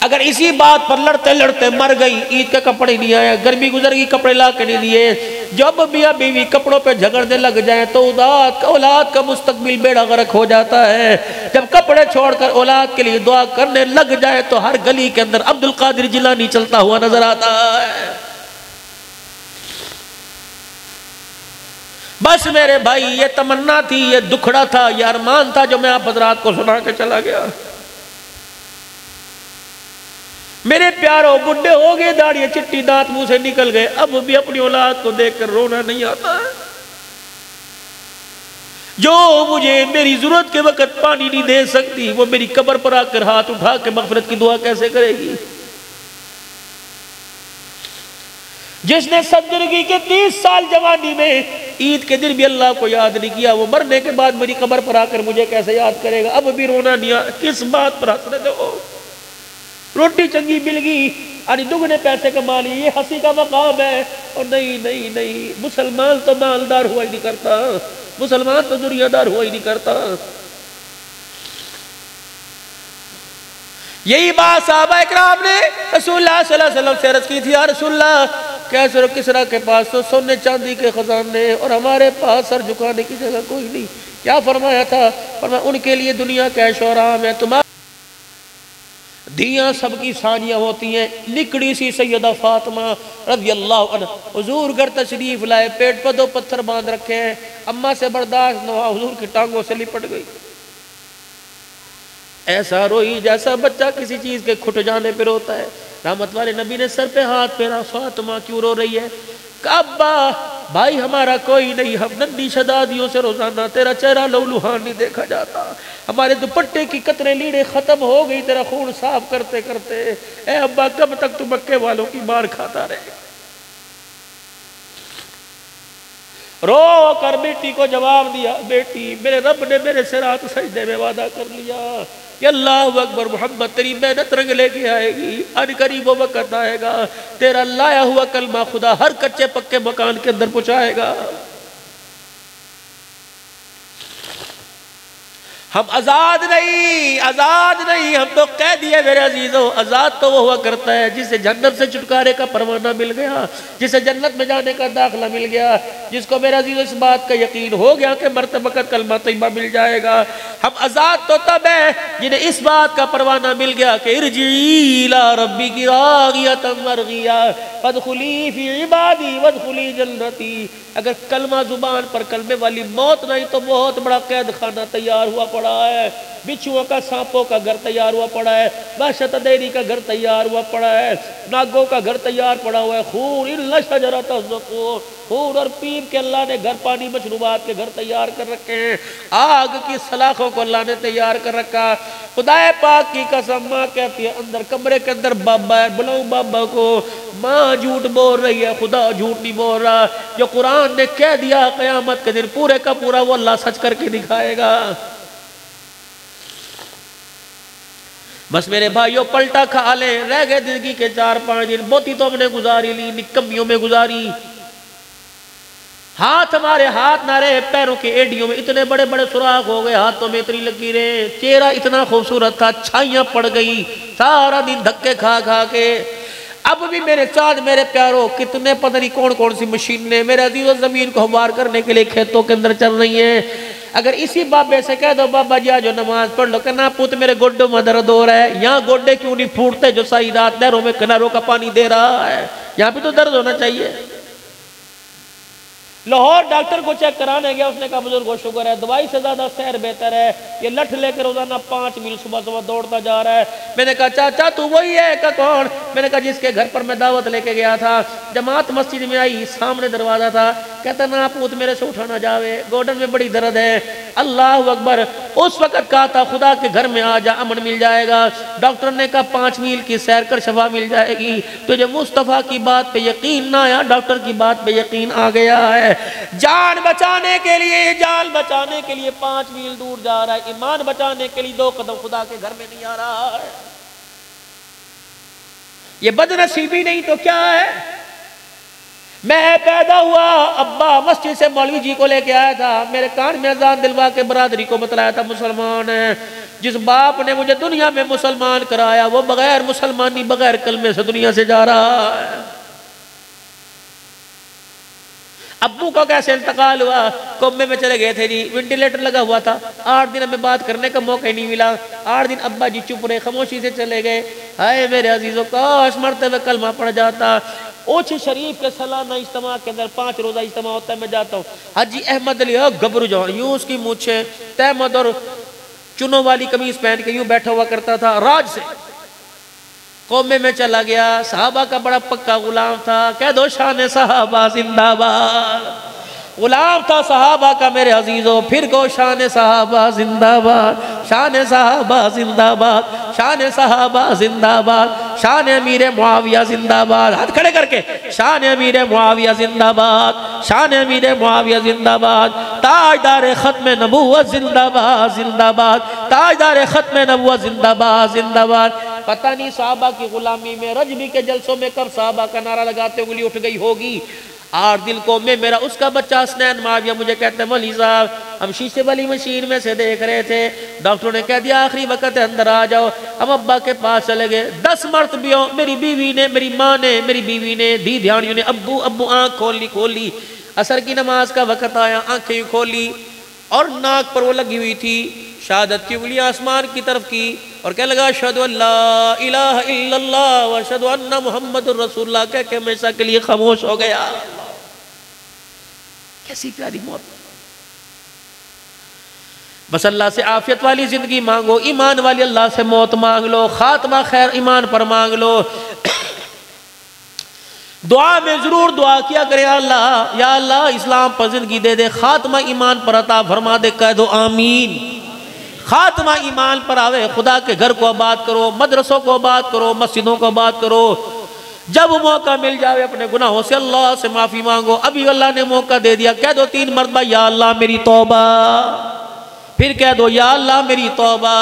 اگر اسی بات پر لڑتے لڑتے مر گئی، عید کے کپڑے نہیں آیا، گرمی گزر گئی، کپڑے لا کے نہیں دیے، جب میاں بیوی کپڑوں پہ جھگڑنے لگ جائیں تو اولاد کا مستقبل بیڑا غرق ہو جاتا ہے۔ جب کپڑے چھوڑ کر اولاد کے لیے دعا کرنے لگ جائے تو ہر گلی کے اندر عبد القادر جیلانی چلتا ہوا نظر آتا ہے۔ بس میرے بھائی، یہ تمنا تھی، یہ دکھڑا تھا، یہ ارمان تھا جو میں آپ حضرات کو سنا کے چلا گیا۔ میرے پیاروں، بڈھے ہو گئے، داڑھی چٹی، دانت منہ سے نکل گئے، اب بھی اپنی اولاد کو دیکھ کر رونا نہیں آتا ہے؟ جو مجھے میری ضرورت کے وقت پانی نہیں دے سکتی، وہ میری قبر پر آ کر ہاتھ اٹھا کے مغفرت کی دعا کیسے کرے گی؟ جس نے زندگی کے 30 سال جوانی میں عید کے دن بھی اللہ کو یاد نہیں کیا، وہ مرنے کے بعد میری قبر پر آ کر مجھے کیسے یاد کرے گا؟ اب بھی رونا نہیں آتا؟ کس بات پر حسرت ہو؟ روٹی چنگی مل گئی، دگنے پیسے کما لیے، یہ ہنسی کا مقام ہے۔ اور نہیں نہیں نہیں، مسلمان تو مالدار ہوا ہی نہیں کرتا، مسلمان تو دنیا دار ہوا ہی نہیں کرتا۔ یہی بات صحابہ اکرام نے رسول اللہ صلی اللہ علیہ وسلم سے عرض کی تھی، یا رسول اللہ، کیسر و کسرا کے پاس تو سونے چاندی کے خزانے اور ہمارے پاس سر جھکانے کی جگہ کوئی نہیں۔ کیا فرمایا تھا؟ فرمایا ان کے لیے دنیا کا عیش و آرام ہے، تمہارے دیاں سب کی ثانیہ ہوتی ہیں۔ نکڑی سی سیدہ فاطمہ رضی اللہ عنہ حضور گھر تشریف لائے، پیٹ پر 2 پتھر باندھ رکھے ہیں، اماں سے برداشت نہ ہوا، حضور کی ٹانگوں سے لپٹ گئی، ایسا روئی جیسا بچہ کسی چیز کے کھٹ جانے پر روتا ہے۔ رحمت والے نبی نے سر پہ ہاتھ پھیرا، فاطمہ کیوں رو رہی ہے؟ کہا ابا، بھائی ہمارا کوئی نہیں، ہم ننھی شدادیوں سے روزانہ تیرا چہرہ لولوہان نہیں دیکھا جاتا، ہمارے دوپٹے کی قطرے لیڑے ختم ہو گئی تیرا خون صاف کرتے کرتے، اے ابا کب تک تو مکے والوں کی مار کھاتا رہے گا؟ رو کر بیٹی کو جواب دیا، بیٹی میرے رب نے میرے سے رات سجدے میں وعدہ کر لیا کہ اللہ اکبر، محمد تیری محنت رنگ لے کے آئے گی، ان قریب وہ وقت آئے گا تیرا لایا ہوا کلمہ خدا ہر کچے پکے مکان کے اندر پہنچائے گا۔ ہم آزاد نہیں، آزاد نہیں، ہم تو قیدی ہیں میرے عزیزو۔ آزاد تو وہ ہوا کرتا ہے جسے جنت سے چھٹکارے کا پروانہ مل گیا، جسے جنت میں جانے کا داخلہ مل گیا، جس کو میرے عزیزو اس بات کا یقین ہو گیا کہ مرتے وقت کلمہ طیبہ مل جائے گا۔ ہم آزاد تو تب ہے جنہیں اس بات کا پروانہ مل گیا کہ ارجعی الی ربک راغیۃ مرضیہ فادخلی فی عبادی وادخلی جنتی۔ اگر کلمہ زبان پر کلمے والی موت نہیں تو بہت بڑا قید خانہ تیار ہوا پڑا ہے، بچھوؤں کا سانپوں کا گھر تیار ہوا پڑا ہے، وحشت دیری کا گھر تیار ہوا پڑا ہے، ناگوں کا گھر تیار پڑا ہوا ہے، خور الا شجرۃ الزقوم، خور اور پیپ کے اللہ نے گھر، پانی مشروبات کے گھر تیار کر رکھے ہیں، آگ کی سلاخوں کو اللہ نے تیار کر رکھا۔ خدا پاک کی قسم، ماں کہتی ہے اندر کمرے کے اندر بابا ہے، بلاؤ بابا کو۔ ماں جھوٹ بول رہی ہے، خدا جھوٹ نہیں بول رہا۔ جو قرآن نے کہہ دیا قیامت کے دن پورے کا پورا وہ اللہ سچ کر کے دکھائے گا۔ بس میرے بھائیوں، پلٹا کھا لیں، رہ گئے زندگی کے 4-5 دن، بہتی تو ہم نے گزاری لی، نکمیوں میں گزاری۔ ہاتھ ہمارے ہاتھ نہ رہے، پیروں کے ایڈیوں میں اتنے بڑے بڑے سوراخ ہو گئے، ہاتھوں میں اتنی لکیریں، چہرہ اتنا خوبصورت تھا، چھائیاں پڑ گئی، سارا دن دھکے کھا کھا کے۔ اب بھی میرے ساتھ میرے پیاروں کتنے پتہ نہیں کون کون سی مشینیں میرے عزیز و زمین کو ہموار کرنے کے لیے کھیتوں کے اندر چل رہی ہیں۔ اگر اسی بابے سے کہہ دو بابا جی جو نماز پڑھ لو، کہنا پوت میرے گوڈوں میں درد ہو رہا ہے، یہاں گوڈے کیوں نہیں پھوٹتے جو ساری رات نہروں میں کناروں کا پانی دے رہا ہے، یہاں بھی تو درد ہونا چاہیے۔ لاہور ڈاکٹر کو چیک کرانے گیا، اس نے کہا بزرگ کو شوگر ہے، دوائی سے زیادہ سیر بہتر ہے، یہ لٹھ لے کر روزانہ 5 میل صبح صبح دوڑتا جا رہا ہے۔ میں نے کہا چاچا تو وہی ہے؟ کہ کون؟ میں نے کہا جس کے گھر پر میں دعوت لے کے گیا تھا، جماعت مسجد میں آئی، سامنے دروازہ تھا، کہتا نا پوت میرے سے اٹھا نہ جاوے، گوڈن میں بڑی درد ہے۔ اللہ اکبر، اس وقت کہا تھا خدا کے گھر میں آ جا، امن مل جائے گا۔ ڈاکٹر نے کہا 5 میل کی سیر کر شفا مل جائے گی۔ تجھے مصطفیٰ کی بات پہ یقین نہ آیا، ڈاکٹر کی بات پہ یقین آ گیا ہے۔ جان بچانے کے لیے 5 میل دور جا رہا ہے، ایمان بچانے کے لیے 2 قدم خدا کے گھر میں نہیں آ رہا ہے۔ یہ بدنصیبی نہیں تو کیا ہے؟ میں پیدا ہوا، ابا مسجد سے مولوی جی کو لے کے آیا تھا، میرے کان میں اذان دلوا کے برادری کو بتلایا تھا مسلمان ہے۔ جس باپ نے مجھے دنیا میں مسلمان کرایا وہ بغیر مسلمانی، بغیر کلمے سے دنیا سے جا رہا ہے۔ ابو کو کیسے انتقال ہوا؟ کومے میں چلے گئے تھے جی، وینٹیلیٹر لگا ہوا تھا، 8 دن ہمیں بات کرنے کا موقع نہیں ملا۔ 8 دن ابا جی چپ رہے، خاموشی سے چلے گئے۔ ہائے میرے عزیزوں، کاش مرتے ہوئے کلمہ پڑھ جاتا۔ اوچھ شریف کے سالانہ اجتماع کے اندر 5 روزہ اجتماع ہوتا ہے، میں جاتا ہوں۔ حاجی احمد علی گبرو جوان، یوں اس کی مونچھیں تہمد اور چنوں والی قمیض پہن کے یوں بیٹھا ہوا کرتا تھا، راج سے قومے میں چلا گیا۔ صحابہ کا بڑا پکا غلام تھا، کہہ دو شان صحابہ زندہ باد۔ غلام تھا صحابہ کا میرے عزیزوں، پھر کو شان صحابہ زندہ باد، شان صحابہ زندہ باد، شان صحابہ زندہ باد، شان امیر معاویہ زندہ باد۔ ہاتھ کھڑے کر کے، شان امیر معاویہ زندہ باد، شان امیر معاویہ زندہ باد، تاجدار ختم نبوت زندہ باد، زندہ باد، تاجدار ختم نبوت زندہ باد، زندہ باد۔ پتہ نہیں صحابہ کی غلامی میں رجبی کے جلسوں میں کب صحابہ کا نعرہ لگاتے انگلی اٹھ گئی ہوگی۔ 8 دن کو میں میرا اس کا بچہ حسنین معاویہ مجھے کہتے ہیں مولی صاحب ہم شیشے والی مشین میں سے دیکھ رہے تھے، ڈاکٹروں نے کہہ دیا آخری وقت ہے اندر آ جاؤ۔ ہم ابا کے پاس چلے گئے، 10 مرتبہ میری بیوی نے، میری ماں نے، میری بیوی نے، دی دھیانیوں نے ابو ابو آنکھ کھولی۔ عصر کی نماز کا وقت آیا، آنکھیں کھولی اور ناک پر وہ لگی ہوئی تھی، شہادت کی انگلی آسمان کی طرف کی اور کہنے لگا اشہدو ان لا الہ الا اللہ و اشہدو ان محمد الرسول اللہ، کہہ کے ہمیشہ کے لیے خاموش ہو گیا۔ کیسی پیاری موت۔ بس اللہ سے عافیت والی زندگی مانگو، ایمان والی اللہ سے موت مانگ لو، خاتمہ خیر ایمان پر مانگ لو۔ دعا میں ضرور دعا کیا کرے، یا اللہ اسلام پر زندگی دے دے، خاتمہ ایمان پر عطا فرما دے، کہہ دو آمین۔ خاتمہ ایمان پر آوے، خدا کے گھر کو آباد کرو، مدرسوں کو آباد کرو، مسجدوں کو آباد کرو۔ جب موقع مل جاوے اپنے گناہوں سے اللہ سے معافی مانگو۔ ابھی اللہ نے موقع دے دیا، کہہ دو 3 مرتبہ یا اللہ میری توبہ، پھر کہہ دو یا اللہ میری توبہ۔